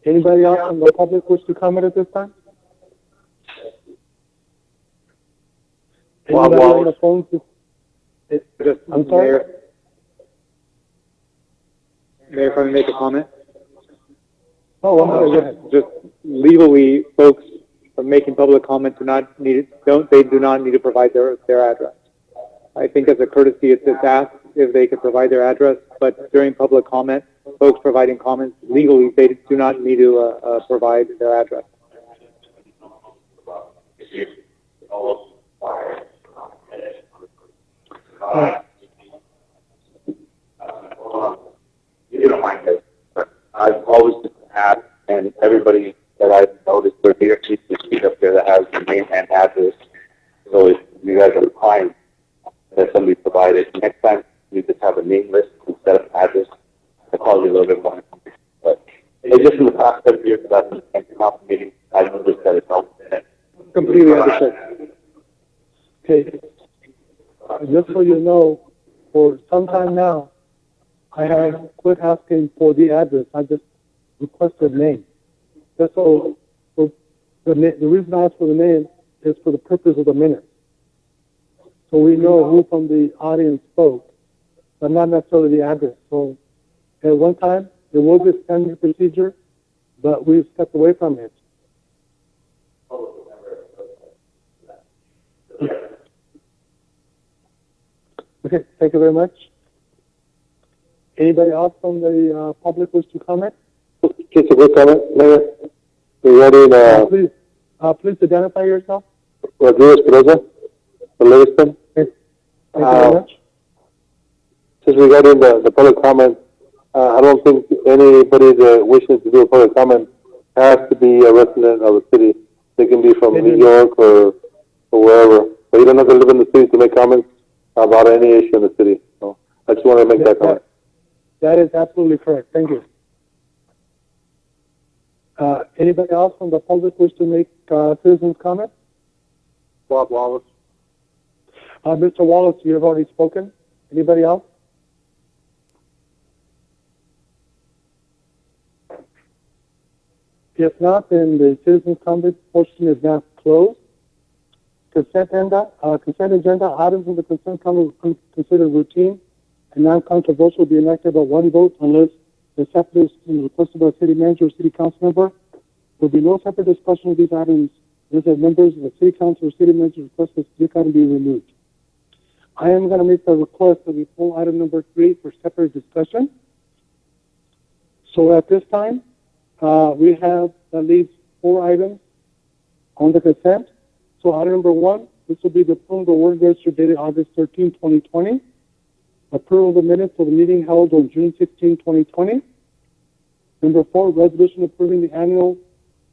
Anybody else from the public wish to comment at this time? Anybody on the phone? I'm sorry? Mayor, if I may make a comment? Oh, go ahead. Just legally, folks making public comment do not need to provide their address. I think as a courtesy, it's just asked if they could provide their address, but during public comment, folks providing comments legally, they do not need to provide their address. You don't mind this, but I've always asked, and everybody that I've noticed name and address. So if you guys are requiring that somebody provide it, next time you just have a name list instead of address. It calls you a little bit more information. But it's just in the past 7 years that I've been in the council meeting, I noticed that it's helpful. Completely understood. Okay. Just so you know, for some time now, I have quit asking for the address. I just requested name. That's all. So the reason I asked for the name is for the purpose of the minutes. So we know who from the audience spoke, but not necessarily the address. So at one time, there was a standard procedure, but we've stepped away from it. Okay, thank you very much. Anybody else from the public wish to comment? Just a quick comment, Mayor. Regarding, Please identify yourself. Rodriguez Perosa, from Livingston. Thank you very much. Just regarding the public comment, I don't think anybody that wishes to do a public comment has to be a resident of the city. They can be from New York or wherever. But you don't have to live in the city to make comments about any issue in the city. So I just want to make that comment. That is absolutely correct. Thank you. Anybody else from the public wish to make citizens comment? Bob Wallace. Mr. Wallace, you have already spoken. Anybody else? If not, then the citizens comment portion is now closed. Consent agenda items in the consent calendar are considered routine and non-controversial will be enacted by one vote unless the separate is requested by the city manager or city council member. There will be no separate discussion of these items unless the members of the city council or city manager request that this item be removed. I am going to make the request that we pull item number 3 for separate discussion. So at this time, we have at least 4 items on the consent. So item number 1, this will be the approval of the word register dated August 13, 2020. Approval of the minutes of the meeting held on June 16, 2020. Number 4, resolution approving the annual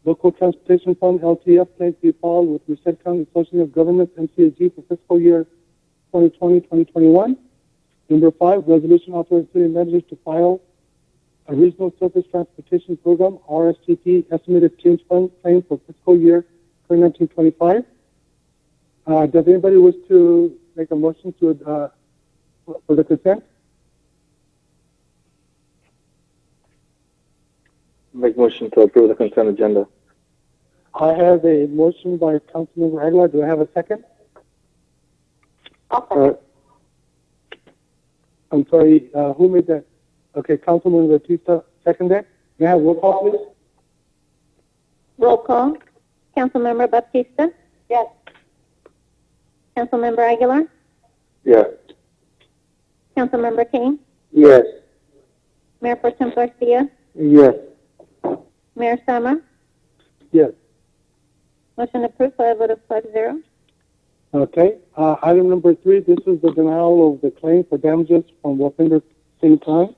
Local Transportation Fund LTF claim to be filed with Merced County Association of Governments MCAG for fiscal year 2020-2021. Number 5, resolution authorizing city managers to file a Regional Surface Transportation Program RSTP estimated change fund claim for fiscal year 2019-25. Does anybody wish to make a motion to for the consent? Make motion to approve the consent agenda. I have a motion by Councilmember Aguilar. Do I have a second? I'm sorry, who made that? Okay, Councilman Batista seconded. May I have roll call, please? Roll call. Councilmember Baptista? Yes. Councilmember Aguilar? Yes. Councilmember King? Yes. Mayor Pro Tem Garcia? Yes. Mayor Sama? Yes. Motion approved by a vote of 5-0. Okay. Item number 3, this is the denial of the claim for damages from Wapinder Singh Khan.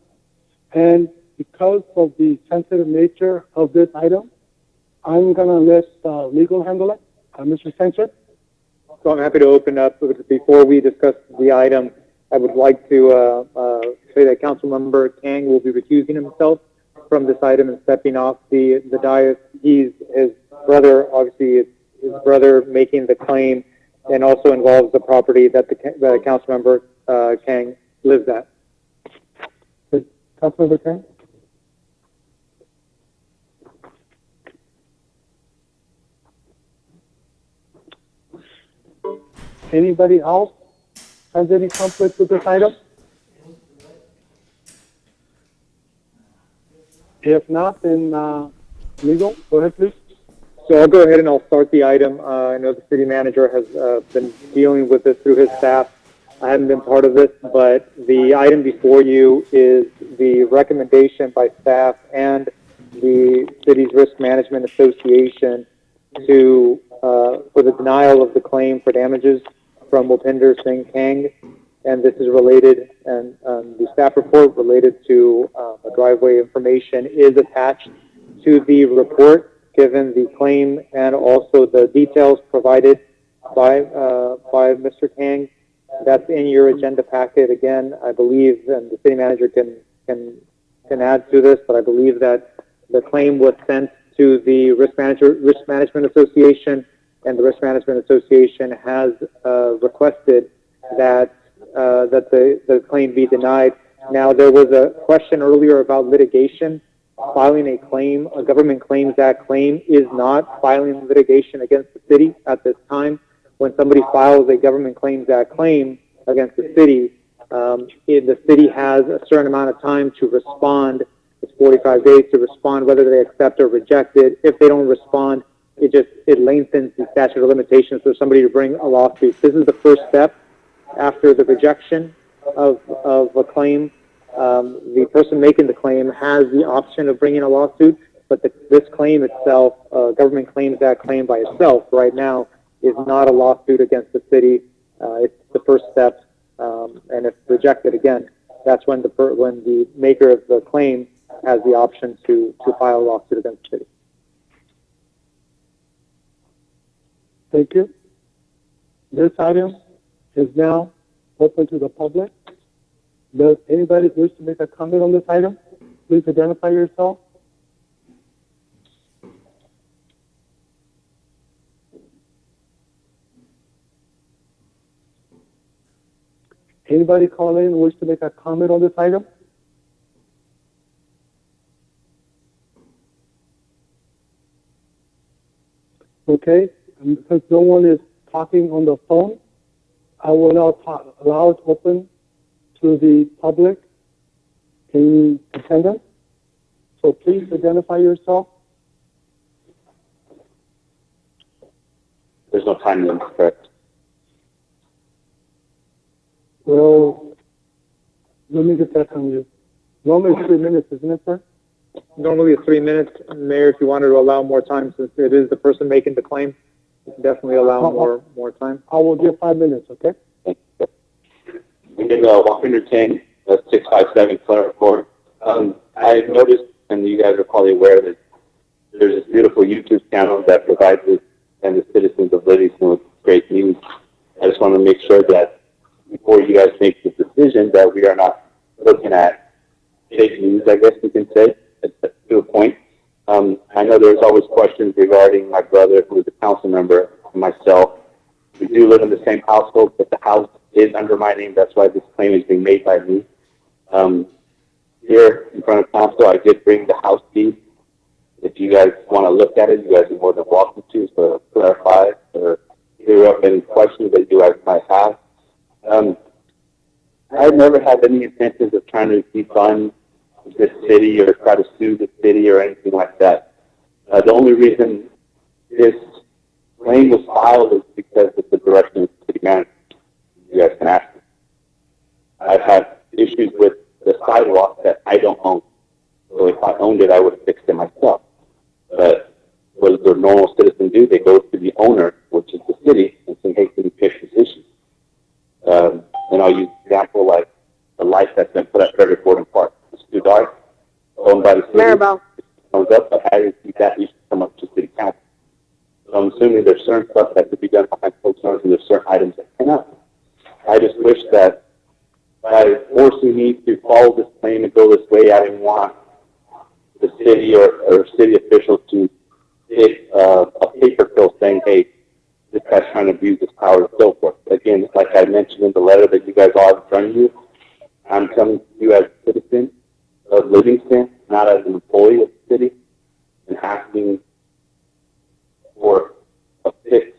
And because of the sensitive nature of this item, I'm going to let legal handle it. Mr. Sanchez? So I'm happy to open up. Before we discuss the item, I would like to say that Councilmember Kang will be recusing himself from this item and stepping off the dais. He's his brother, obviously his brother making the claim, and also involves the property that the Councilmember Kang lives at. Councilmember Kang? Anybody else has any conflict with this item? If not, then legal, go ahead, please. So I'll go ahead and I'll start the item. I know the city manager has been dealing with this through his staff. I haven't been part of this, but the item before you is the recommendation by staff and the city's Risk Management Association to for the denial of the claim for damages from Wapinder Singh Kang, and this is related, and the staff report related to a driveway information is attached to the report. given the claim and also the details provided by Mr. Kang. That's in your agenda packet. Again, I believe, and the city manager can add to this, but I believe that the claim was sent to the Risk Management Association, and the Risk Management Association has requested that the claim be denied. Now, there was a question earlier about litigation. Filing a claim, a Government Claims Act claim, is not filing litigation against the city at this time. When somebody files a Government Claims Act claim against the city has a certain amount of time to respond. It's 45 days to respond, whether they accept or reject it. If they don't respond, it lengthens the statute of limitations for somebody to bring a lawsuit. This is the first step after the rejection of a claim. The person making the claim has the option of bringing a lawsuit, but this claim itself, Government Claims Act claim by itself right now, is not a lawsuit against the city. It's the first step, and if rejected again, that's when the maker of the claim has the option to file a lawsuit against the city. Thank you. This item is now open to the public. Does anybody wish to make a comment on this item? Please identify yourself. Anybody call in wish to make a comment on this item? Okay, and because no one is talking on the phone, I will now allow it open to the public in attendance. So please identify yourself. There's no time limit, correct? Well, let me get that from you. Normally it's 3 minutes, isn't it, sir? Normally it's 3 minutes. Mayor, if you wanted to allow more time, since it is the person making the claim, you can definitely allow more time. I will give 5 minutes, okay? We did Walker King, 657 Clark Court. I noticed, and you guys are probably aware that there's this beautiful YouTube channel that provides us and the citizens of Livingston with great news. I just want to make sure that before you guys make the decision that we are not looking at fake news, I guess you can say, to a point. I know there's always questions regarding my brother, who is a council member, and myself. We do live in the same household, but the house is under my name. That's why this claim is being made by me. Here in front of council, I did bring the house deed. If you guys want to look at it, you guys are more than welcome to clarify or clear up any questions that you guys might have. I've never had any intentions of trying to defund the city or try to sue the city or anything like that. The only reason this claim was filed is because of the direction of the city manager. You guys can ask me. I've had issues with the sidewalk that I don't own. So if I owned it, I would have fixed it myself. But what does the normal citizen do? They go to the owner, which is the city, and say, hey, can you fix this issue? And I'll use an example like the light that's been put at Frederick Gordon Park. It's too dark, owned by the city. Maribel. It comes up, but I didn't see that issue come up to city council. So I'm assuming there's certain stuff that could be done behind closed doors, and there's certain items that cannot. I just wish that by forcing me to follow this claim and go this way, I didn't want the city or city officials to take a paper trail saying, hey, this guy's trying to abuse his power and so forth. Again, like I mentioned in the letter that you guys all have in front of you, I'm coming to you as a citizen of Livingston, not as an employee of the city, and asking for a fix.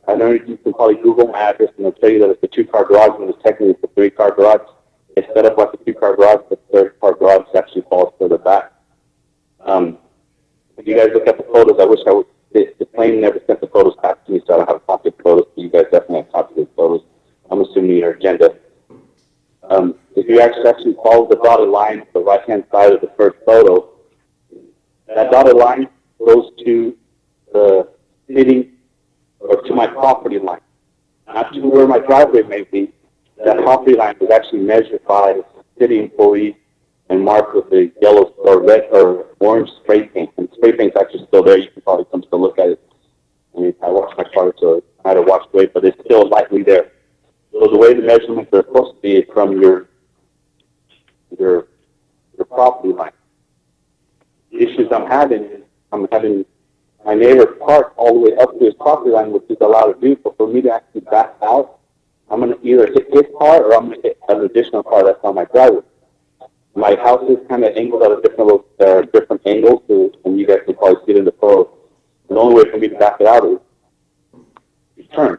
I know you can probably Google my address and they'll tell you that it's a 2-car garage when it's technically a 3-car garage. It's set up like a 2-car garage, but the 3rd-car garage actually falls further back. If you guys look at the photos, I wish I would. The plane never sent the photos back to me, so I don't have a copy of the photos. But you guys definitely have a copy of the photos. I'm assuming your agenda. If you actually follow the dotted line to the right-hand side of the first photo, that dotted line goes to the city or to my property line, not to where my driveway may be. That property line was actually measured by city employees and marked with the yellow or red or orange spray paint. And spray paint's actually still there. You can probably come still look at it. I mean, I washed my car, so I had to wash away, but it's still lightly there. So the way the measurements are supposed to be is from your property line. The issues I'm having is I'm having my neighbor park all the way up to his property line, which is allowed to do. But for me to actually back out, I'm going to either hit his car or I'm going to hit an additional car that's on my driveway. My house is kind of angled at a different angles, and you guys can probably see it in the photo. The only way for me to back it out is turn.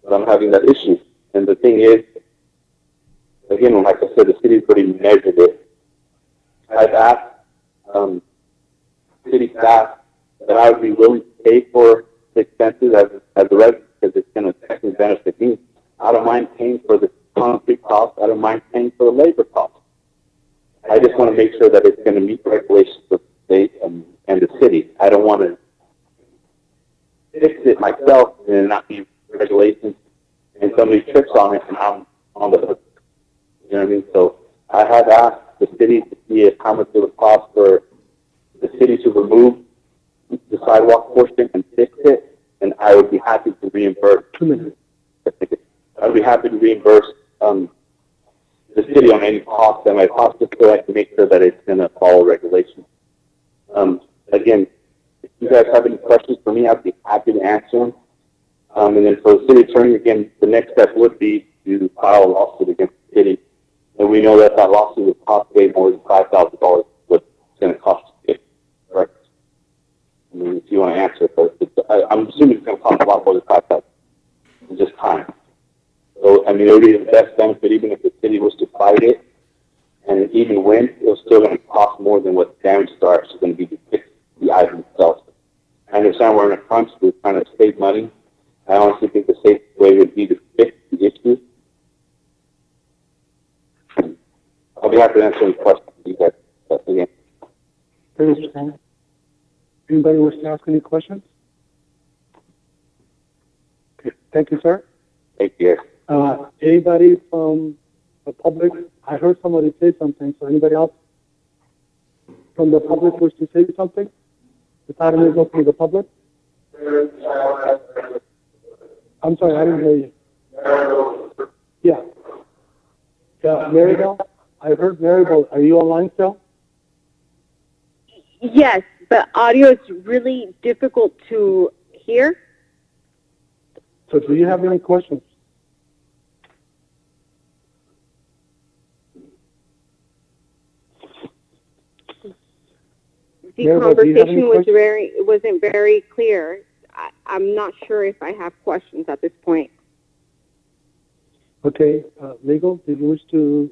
But I'm having that issue. And the thing is, again, like I said, the city's already measured it. I've asked city staff that I would be willing to pay for the expenses as a resident because it's going to technically benefit me. I don't mind paying for the concrete cost. I don't mind paying for the labor cost. I just want to make sure that it's going to meet the regulations of the state and the city. I don't want to fix it myself and not be regulations and somebody trips on it and I'm on the hook. You know what I mean? So I have asked the city to see how much it would cost for the city to remove the sidewalk portion and fix it, and I would be happy to reimburse. 2 minutes. I would be happy to reimburse the city on any cost that might cost, just so I can make sure that it's going to follow regulations. Again, if you guys have any questions for me, I'd be happy to answer them. And then for the city attorney, again, the next step would be to file a lawsuit against the city. And we know that lawsuit would cost way more than $5,000, what it's going to cost to get, correct? I mean, if you want to answer it, but I'm assuming it's going to cost a lot more than $5,000. It's just time. So, I mean, it would be the best benefit, even if the city was to fight it, and even win, it was still going to cost more than what the damages are actually going to be to fix the item itself. I understand we're in a crunch, we're trying to save money. I honestly think the safe way would be to fix the issue. I'll be happy to answer any questions you guys. Again. Anybody wish to ask any questions? Okay, thank you, sir. Thank you. Anybody from the public? I heard somebody say something, so anybody else from the public wish to say something? The item is open to the public. I'm sorry, I didn't hear you. Yeah. Yeah, Maribel? I heard Maribel. Are you online still? Yes, but audio is really difficult to hear. So do you have any questions? The conversation wasn't very clear. I'm not sure if I have questions at this point. Okay, legal, did you wish to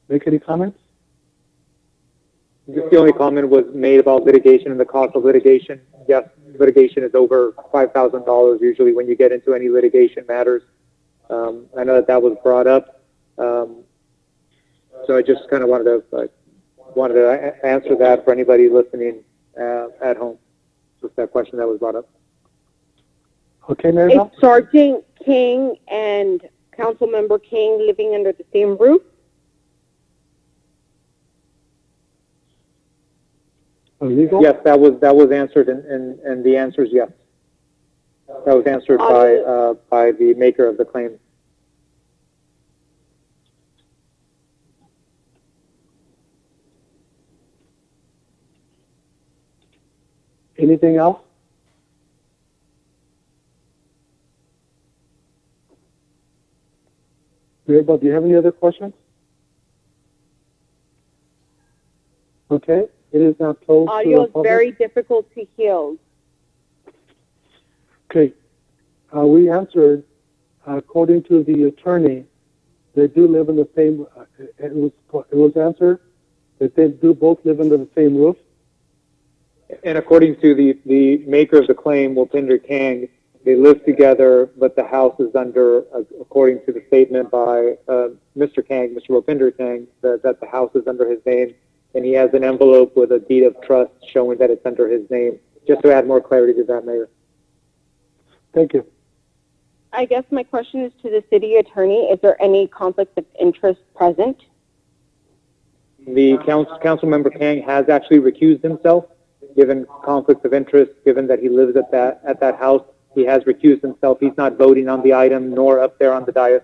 make any comments? Just the only comment was made about litigation and the cost of litigation. Yes, litigation is over $5,000 usually when you get into any litigation matters. I know that was brought up. So I just kind of wanted to answer that for anybody listening at home. Just that question that was brought up. Okay, Maribel? Is Sergeant King and Councilmember King living under the same roof? Legal? Yes, that was answered, and the answer is yes. That was answered by the maker of the claim. Anything else? Maribel, do you have any other questions? Okay. It is now closed. Audio is very difficult to hear. Okay. We answered, according to the attorney, they do live in the same, it was answered that they do both live under the same roof. And according to the maker of the claim, Wilpinder Kang, they live together, but the house is under, according to the statement by Mr. Kang, Mr. Wilpinder Kang, that the house is under his name. And he has an envelope with a deed of trust showing that it's under his name, just to add more clarity to that, Mayor. Thank you. I guess my question is to the city attorney. Is there any conflict of interest present? The council member Kang has actually recused himself, given conflicts of interest, given that he lives at that house. He has recused himself. He's not voting on the item nor up there on the dais.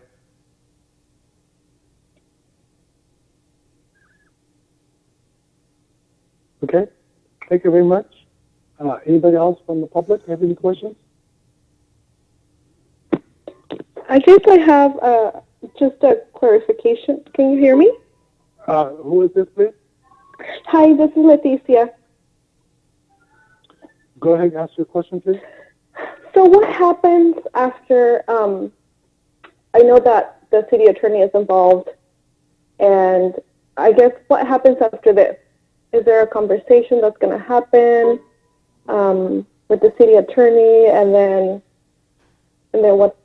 Okay, thank you very much. Anybody else from the public have any questions? I guess I have just a clarification. Can you hear me? Who is this, please? Hi, this is Leticia. Go ahead and ask your question, please. So what happens after, I know that the city attorney is involved, and I guess what happens after this? Is there a conversation that's going to happen with the city attorney, and then what's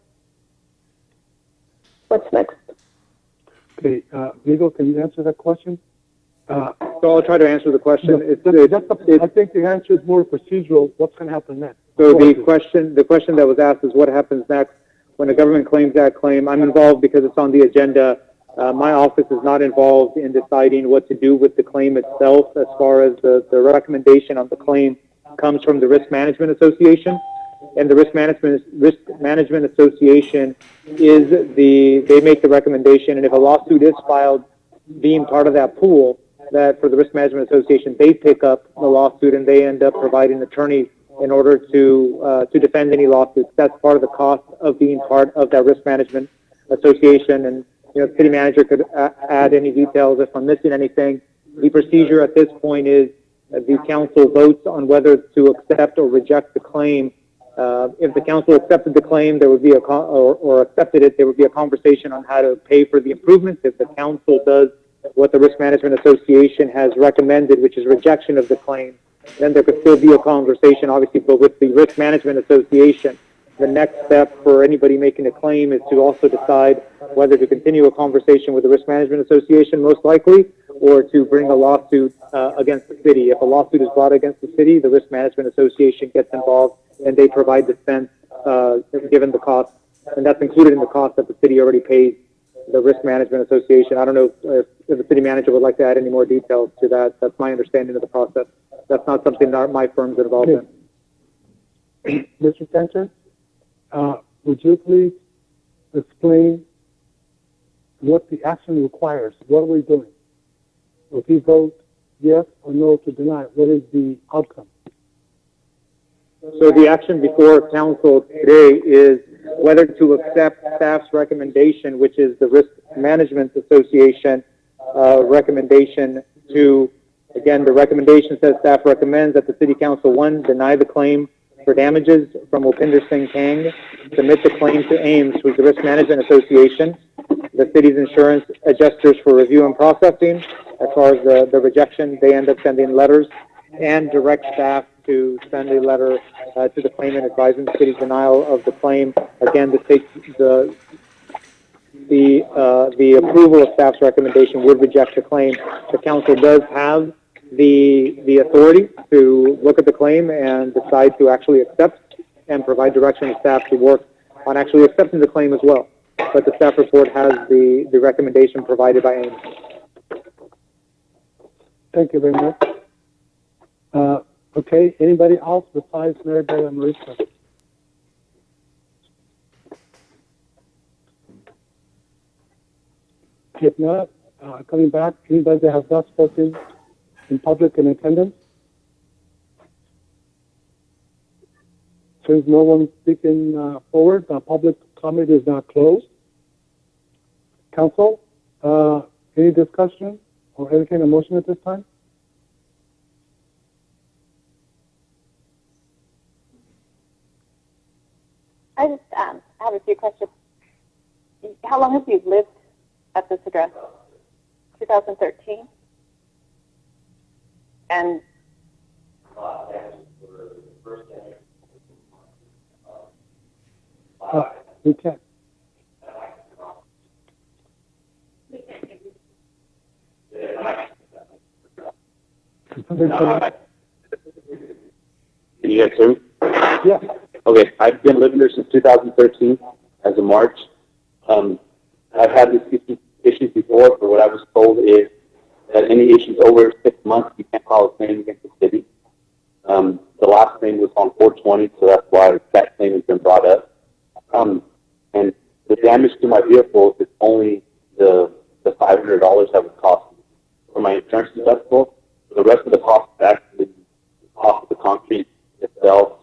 next? Okay, Legal, can you answer that question? So I'll try to answer the question. I think the answer is more procedural. What's going to happen next? So the question that was asked is what happens next when the government claims that claim. I'm involved because it's on the agenda. My office is not involved in deciding what to do with the claim itself. As far as the recommendation on the claim comes from the Risk Management Association, and the Risk Management Association they make the recommendation, and if a lawsuit is filed being part of that pool, that for the Risk Management Association, they pick up the lawsuit and they end up providing attorneys in order to defend any lawsuits. That's part of the cost of being part of that Risk Management Association. And the city manager could add any details if I'm missing anything. The procedure at this point is the council votes on whether to accept or reject the claim. If the council accepted the claim, there would be or accepted it, there would be a conversation on how to pay for the improvements. If the council does what the Risk Management Association has recommended, which is rejection of the claim, then there could still be a conversation, obviously, but with the Risk Management Association, the next step for anybody making a claim is to also decide whether to continue a conversation with the Risk Management Association, most likely, or to bring a lawsuit against the city. If a lawsuit is brought against the city, the Risk Management Association gets involved and they provide defense given the cost, and that's included in the cost that the city already pays the Risk Management Association. I don't know if the city manager would like to add any more details to that. That's my understanding of the process. That's not something that my firm's involved in. Mr. Sanchez, would you please explain what the action requires? What are we doing? If we vote yes or no to deny, what is the outcome? So the action before council today is whether to accept staff's recommendation, which is the Risk Management Association recommendation to, again, the recommendation says staff recommends that the City Council, 1, deny the claim for damages from Upinder Singh Kang, submit the claim to Ames, who is the Risk Management Association, the city's insurance adjusters for review and processing. As far as the rejection, they end up sending letters, and direct staff to send a letter to the claimant advising the city's denial of the claim. Again, the approval of staff's recommendation would reject the claim. The council does have the authority to look at the claim and decide to actually accept and provide direction to staff to work on actually accepting the claim as well. But the staff report has the recommendation provided by Ames. Thank you very much. Okay, anybody else besides Maribel and Marisa? If not, coming back, anybody that has not spoken in public in attendance? Since no one speaking forward, the public comment is now closed. Council, any discussion or entertain a motion at this time? I just have a few questions. How long have you lived at this address? 2013? And We can't. Can you guys hear me? Yeah. Okay, I've been living there since 2013 as of March. I've had these issues before, but what I was told is that any issues over 6 months, you can't file a claim against the city. The last claim was on 4/20, so that's why that claim has been brought up. And the damage to my vehicle is only the $500 that would cost me for my insurance deductible. The rest of the cost is actually the cost of the concrete itself,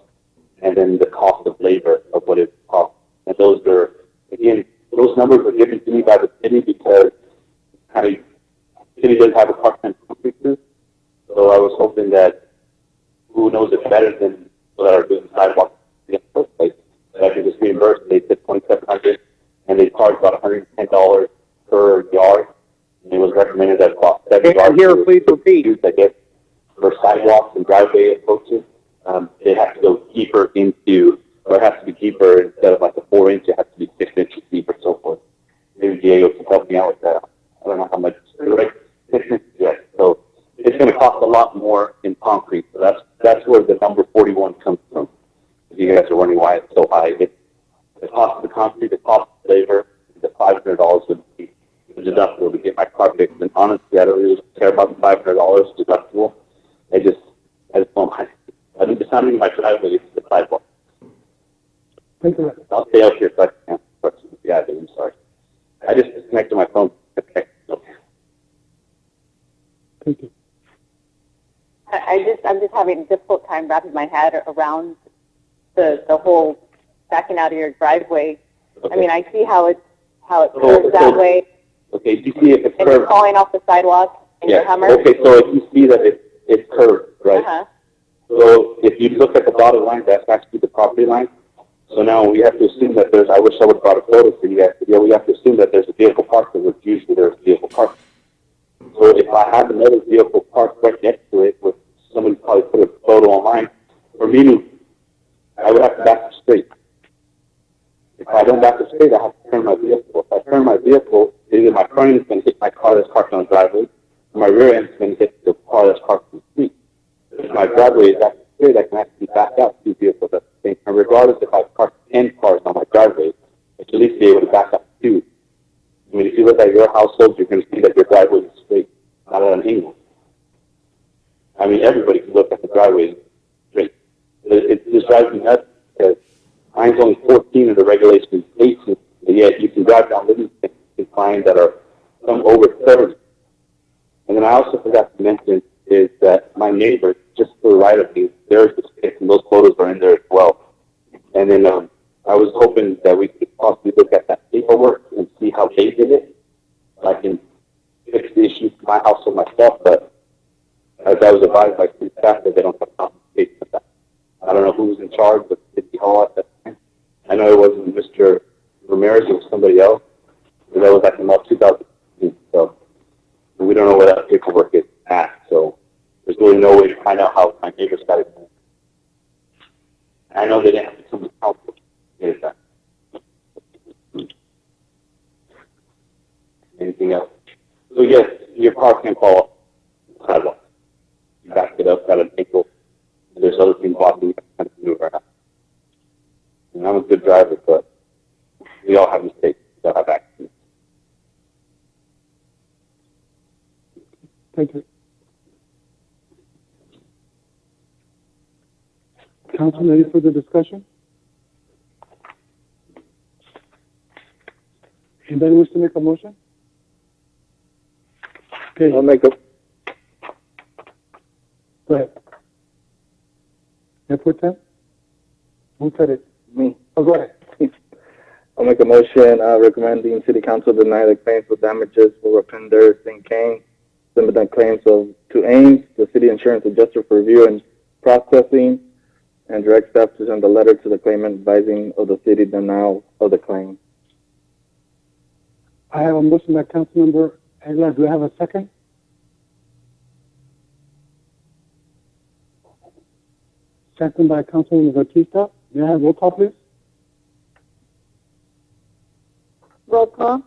and then the cost of labor of what it costs. And those are, again, those numbers were given to me by the city because the city doesn't have a part-time concrete crew. So I was hoping that who knows it better than people that are doing sidewalks in the first place, that I could just reimburse. They said $2,700, and they charged about $110 per yard. And it was recommended that about 7 yards. Here, please repeat. I guess for sidewalks and driveway approaches, they have to go deeper into, or it has to be deeper instead of like a 4-inch, it has to be 6 inches deep or so forth. Maybe Diego can help me out with that. I don't know how much, right? 6 inches, yes. So it's going to cost a lot more in concrete. So that's where the number 41 comes from. If you guys are wondering why it's so high, it's the cost of the concrete, the cost of labor, the $500 would be the deductible to get my car fixed. And honestly, I don't really care about the $500 deductible. I just don't mind. I think it's not even my driveway, it's the sidewalk. Thank you. I'll stay out here so I can answer questions. Yeah, I'm sorry. I just disconnected my phone. Okay. Thank you. I'm just having a difficult time wrapping my head around the whole backing out of your driveway. Okay. I mean, I see how it curves that way. Okay, do you see if it's and curved? you're falling off the sidewalk in your Hummer. Okay, so if you see that it's curved, right? Uh-huh. So if you look at the dotted line, that's actually the property line. So now we have to assume that I wish I would have brought a photo for you guys, but yeah, we have to assume that there's a vehicle parked there, which usually there's a vehicle parked. So if I have another vehicle parked right next to it, with somebody probably put a photo online, for me, I would have to back straight. If I don't back straight, I have to turn my vehicle. If I turn my vehicle, either my front end is going to hit my car that's parked on the driveway, or my rear end is going to hit the car that's parked on the street. If my driveway is actually straight, I can actually back out 2 vehicles at the same time. Regardless if I park 10 cars on my driveway, I should at least be able to back up 2. I mean, if you look at your household, you're going to see that your driveway is straight, not at an angle. I mean, everybody can look at the driveway straight. It just drives me nuts because mine's only 14 and the regulation is 18, and yet you can drive down Livingston and find that are some over 30. And then I also forgot to mention is that my neighbor, just to the right of me, there's the space, and those photos are in there as well. And then I was hoping that we could possibly look at that paperwork and see how they did it. I can fix the issues to my household myself, but as I was advised by city staff that they don't have compensation for that. I don't know who was in charge of City Hall at that time. I know it wasn't Mr. Ramirez, it was somebody else. But that was like in 2016, so we don't know where that paperwork is at. So there's really no way to find out how my neighbors got it done. I know they didn't have to come to council to get it done. Anything else? So yes, your car can fall off the sidewalk. You back it up at an angle. And there's other things blocking you kind of maneuver around. And I'm a good driver, but we all have mistakes. We all have accidents. Thank you. Council, any further discussion? Anybody wish to make a motion? Okay. I'll make a, Go ahead. Airport time? Who said it? me. Oh, go ahead. I'll make a motion recommending City Council deny the claims for damages for Rapinder St. Kane, submit the claims to Ames, the City Insurance Adjuster for review and processing, and direct staff to send a letter to the claimant advising of the city denial of the claim. I have a motion by Councilmember Aguilar. Do I have a second? Second by Councilmember Batista. May I have roll call, please? Roll call.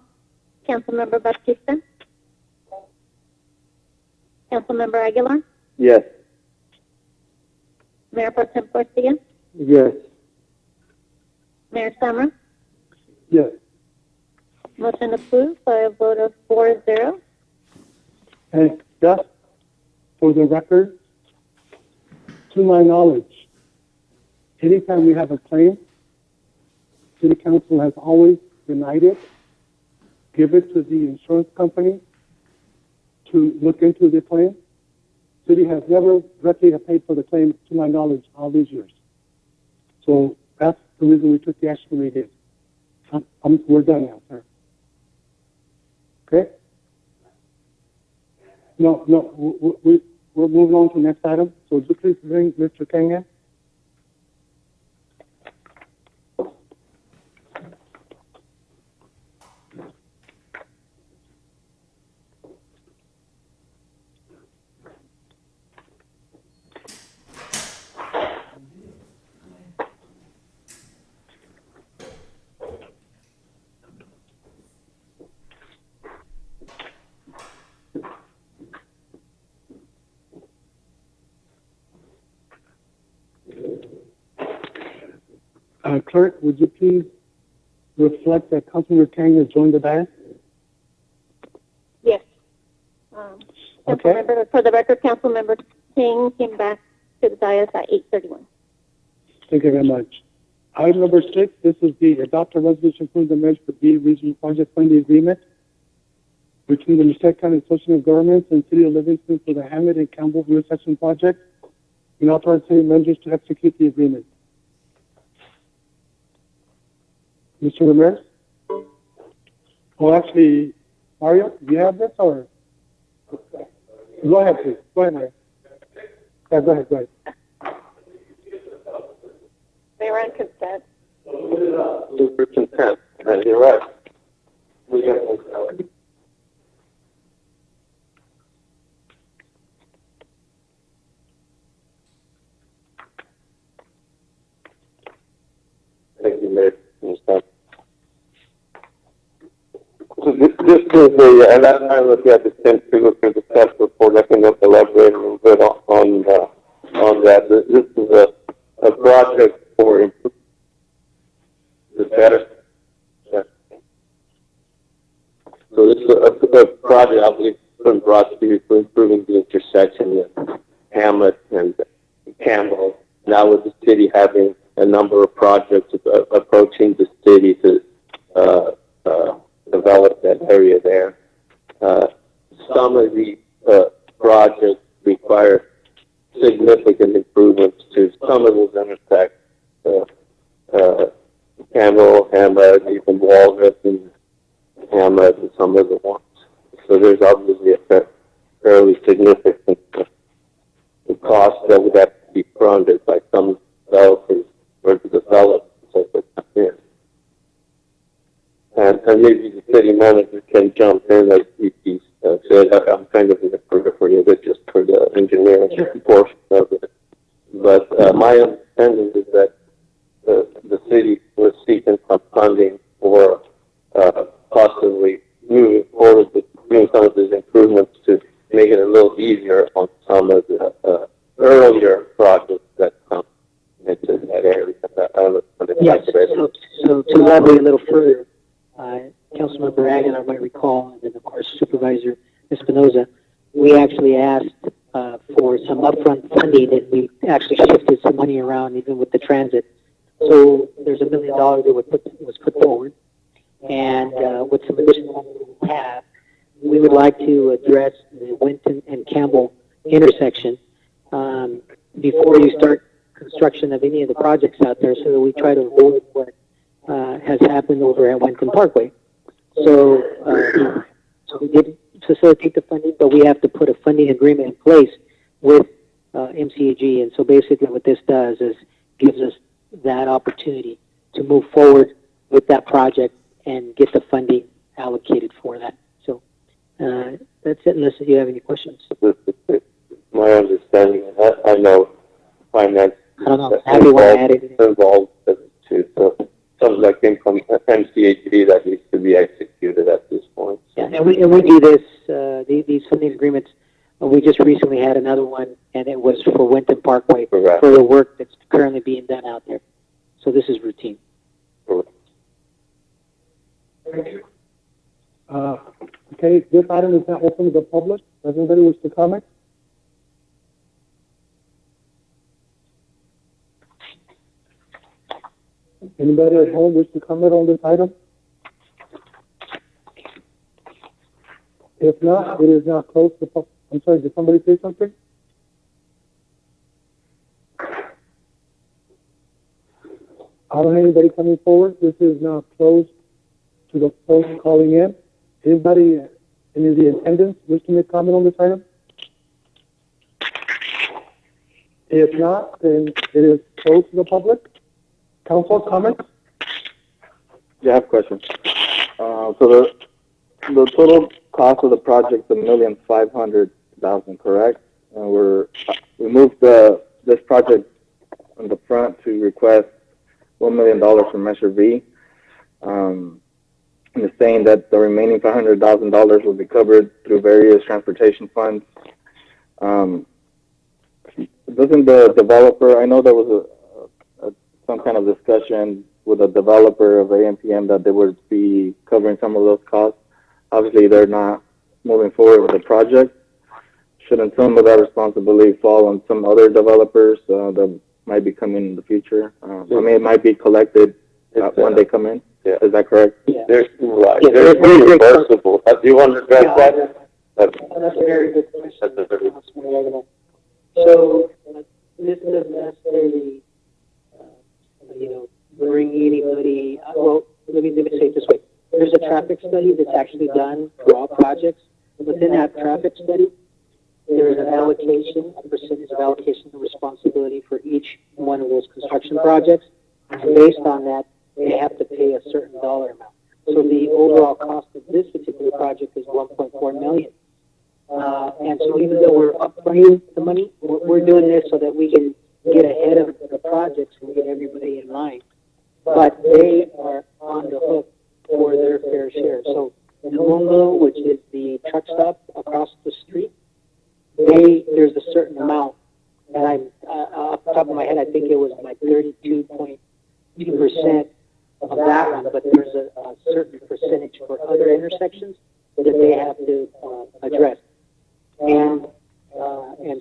Councilmember Baptista? Councilmember Aguilar? Yes. Mayor Pro Tem Garcia? Yes. Mayor Summer? Yes. Motion approved by a vote of 4-0. Hey, Just for the record, to my knowledge, anytime we have a claim, City Council has always denied it, give it to the insurance company to look into the claim. City has never directly paid for the claim, to my knowledge, all these years. So that's the reason we took the action we did. We're done now, sir. Okay? No, we're moving on to the next item. So would you please bring Mr. Kang in? Clerk, would you please reflect that Councilmember Kang has joined the dais? Yes. Okay. For the record, Councilmember King came back to the dais at 8:31. Thank you very much. Item number 6, this is the adopt a resolution approving the measure for B Regional Project Funding Agreement between the Merced County Association of Governments and City of Livingston for the Hammond and Campbell Intersection Project, and authorize city managers to execute the agreement. Mr. Ramirez? Oh, actually, Mario, do you have this or? Go ahead, please. Go ahead, Mario. Yeah, go ahead. They were on consent. Super content. You're right. We got one. Thank you, Mayor. So this is the, and I look at the same figure for the staff report. I can elaborate a little bit on that. This is a project for improvement. Is it better? Yeah. So this is a project I believe been brought to you for improving the intersection of Hamlet and Campbell. Now with the city having a number of projects approaching the city to develop that area there. Some of the projects require significant improvements to some of those intersections. Campbell, Hamlet, even Walnut and Hamlet and some of the ones. So there's obviously a fairly significant cost that would have to be fronted by some developers or the developers that would come in. And maybe the city manager can jump in as he said. I'm kind of in the periphery of it just for the engineering portion of it. But my understanding is that the city was seeking some funding for possibly moving forward with doing some of these improvements to make it a little easier on some of the earlier projects that come into that area. Yes, so to elaborate a little further, Councilmember Aguilar might recall, and then of course Supervisor Espinoza, we actually asked for some upfront funding, and we actually shifted some money around even with the transit. So there's $1 million that was put forward, and with some additional money we have, we would like to address the Winton and Campbell intersection before you start construction of any of the projects out there, so that we try to avoid what has happened over at Winton Parkway. So we did facilitate the funding, but we have to put a funding agreement in place with MCAG. And so basically what this does is gives us that opportunity to move forward with that project and get the funding allocated for that. So that's it, unless you have any questions. My understanding, I know finance I don't know. Everyone added involved too. So something that came from MCAG that needs to be executed at this point. So. Yeah, and we do this, these funding agreements. We just recently had another one, and it was for Winton Parkway for the work that's currently being done out there. So this is routine. Correct. Okay, this item is now open to the public. Does anybody wish to comment? Anybody at home wish to comment on this item? If not, it is now closed to public. I'm sorry, did somebody say something? I don't have anybody coming forward. This is now closed to the folks calling in. Anybody, any of the attendants wish to make comment on this item? If not, then it is closed to the public. Council comments? Yeah, I have a question. So the total cost of the project is $1,500,000, correct? And we moved this project on the front to request $1 million from Measure V. And it's saying that the remaining $500,000 will be covered through various transportation funds. Doesn't the developer? I know there was some kind of discussion with the developer of AMPM that they would be covering some of those costs. Obviously, they're not moving forward with the project. Shouldn't some of that responsibility fall on some other developers that might be coming in the future? I mean, it might be collected when they come in. Yeah. Is that correct? Yeah. There's reimbursable. Do you want to address that? That's a very good question. That's a very So, this doesn't necessarily, bring anybody, well, let me say it this way. There's a traffic study that's actually done for all projects. Within that traffic study, there is an allocation, a percentage of allocation of responsibility for each one of those construction projects. And based on that, they have to pay a certain dollar amount. So the overall cost of this particular project is $1.4 million. And so even though we're upfronting the money, we're doing this so that we can get ahead of the projects and get everybody in line. But they are on the hook for their fair share. So in Lungo, which is the truck stop across the street, there's a certain amount, and off the top of my head, I think it was like 32.2% of that one, but there's a certain percentage for other intersections that they have to address. And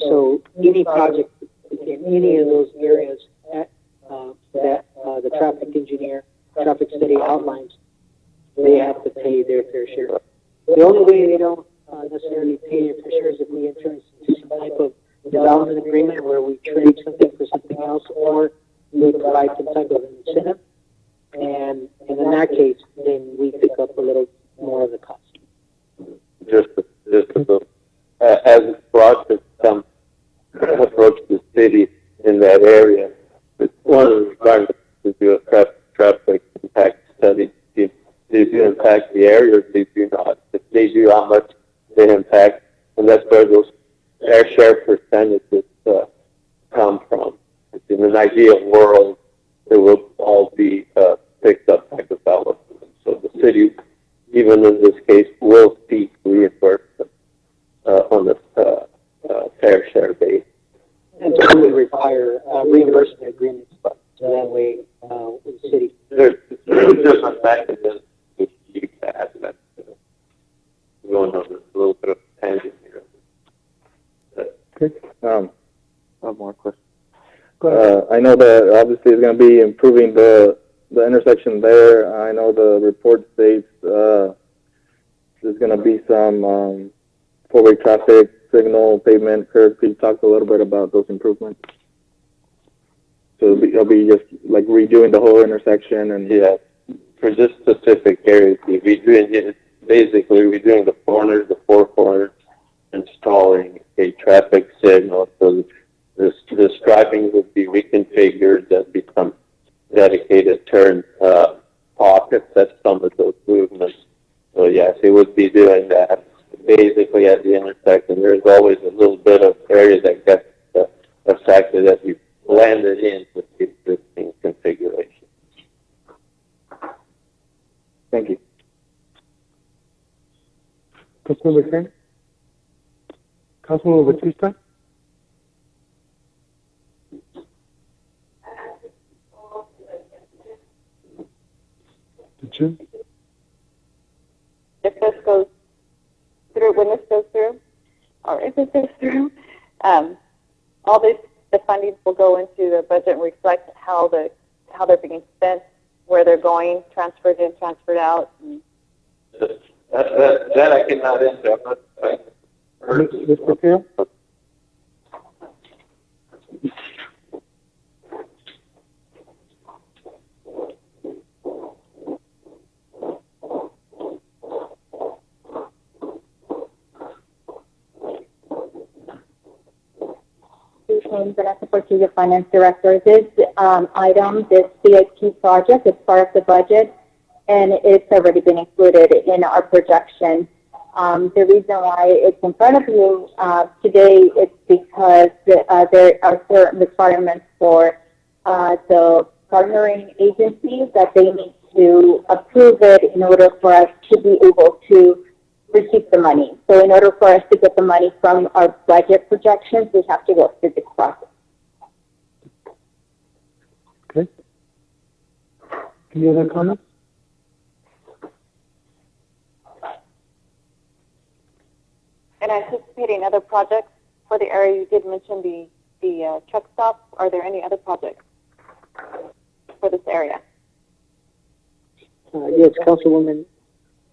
so any project in any of those areas that the traffic engineer, traffic study outlines, they have to pay their fair share. The only way they don't necessarily pay their fair share is if we enter into some type of development agreement where we trade something for something else, or we provide some type of incentive. And in that case, then we pick up a little more of the cost. As projects come approach the city in that area, one of the requirements is to do a traffic impact study. If you impact the area or if you not, if they do, how much they impact, and that's where those fair share percentages come from. In an ideal world, it will all be picked up by development. So the city, even in this case, will seek reimbursement on the fair share base. And so we require reimbursement agreements, so that way with the city. There's different mechanisms to keep that. We're going on a little bit of tangent here. Okay. I have more questions. I know that obviously it's going to be improving the intersection there. I know the report states there's going to be some four-way traffic signal, pavement, curb. Could you talk a little bit about those improvements? So it'll be just like redoing the whole intersection, and yeah, for this specific area, basically redoing the corners, the four corners, installing a traffic signal. So the striping would be reconfigured, that become dedicated turn pockets. That's some of those movements. So yes, it would be doing that. Basically, at the intersection, there's always a little bit of area that gets affected as you blend it in with the existing configuration. Thank you. Councilmember Ken? Councilmember Batista? Did you? If this goes or if it goes through, all this, the funding will go into the budget and reflect how they're being spent, where they're going, transferred in, transferred out. That I cannot answer. I'm not. Mr. Peel? Vanessa Portillo, Finance Director. This item, this CIP project, is part of the budget, and it's already been included in our projection. The reason why it's in front of you today is because there are certain requirements for the partnering agencies that they need to approve it in order for us to be able to receive the money. So in order for us to get the money from our budget projections, we have to go through this process. Okay. Any other comments? And anticipating other projects for the area, you did mention the truck stop. Are there any other projects for this area? Yes, Councilwoman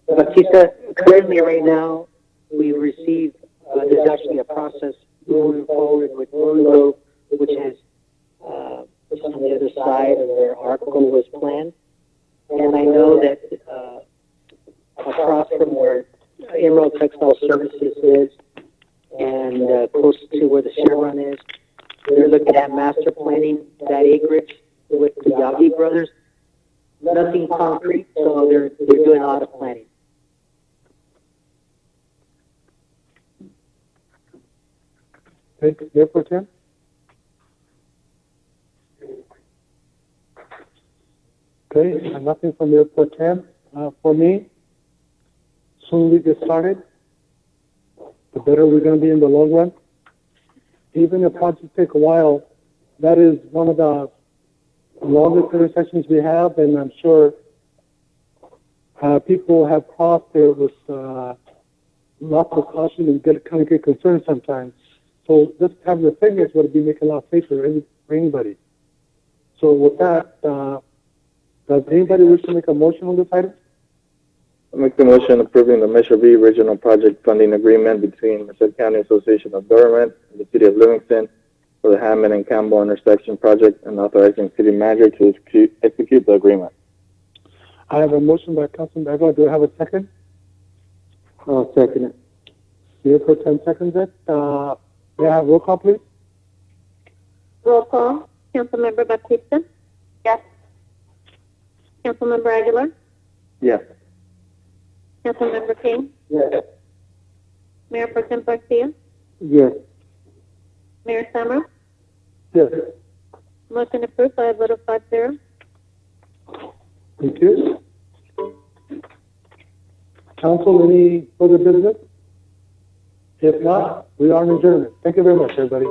Batista, currently right now, we received, there's actually a process moving forward with Road, which is just on the other side of where Arco was planned. And I know that across from where Emerald Textile Services is and close to where the Chevron is, they're looking at master planning that acreage with the Yagi brothers. Nothing concrete, so they're doing a lot of planning. Okay, Mayor Pro Tem? Okay, and nothing from Mayor Pro Tem. For me, soon we get started, the better we're going to be in the long run. Even if projects take a while, that is one of the longest intersections we have, and I'm sure people have crossed there with lots of caution and kind of get concerned sometimes. So just having the signage would be making a lot safer for anybody. So with that, does anybody wish to make a motion on this item? I make the motion approving the Measure B Regional Project Funding Agreement between Merced County Association of Government and the City of Livingston for the Hammond and Campbell Intersection Project and authorizing City Manager to execute the agreement. I have a motion by Councilman Aguilar. Do I have a second? I'll second it. Mayor Pro Tem seconds it. May I have roll call, please? Roll call. Councilmember Batista? Yes. Councilmember Aguilar? Yes. Councilmember King? Yes. Mayor Pro Tem Garcia? Yes. Mayor Summer? Yes. Motion approved by a vote of 5-0. Thank you. Council, any further business? If not, we are in adjournment. Thank you very much, everybody.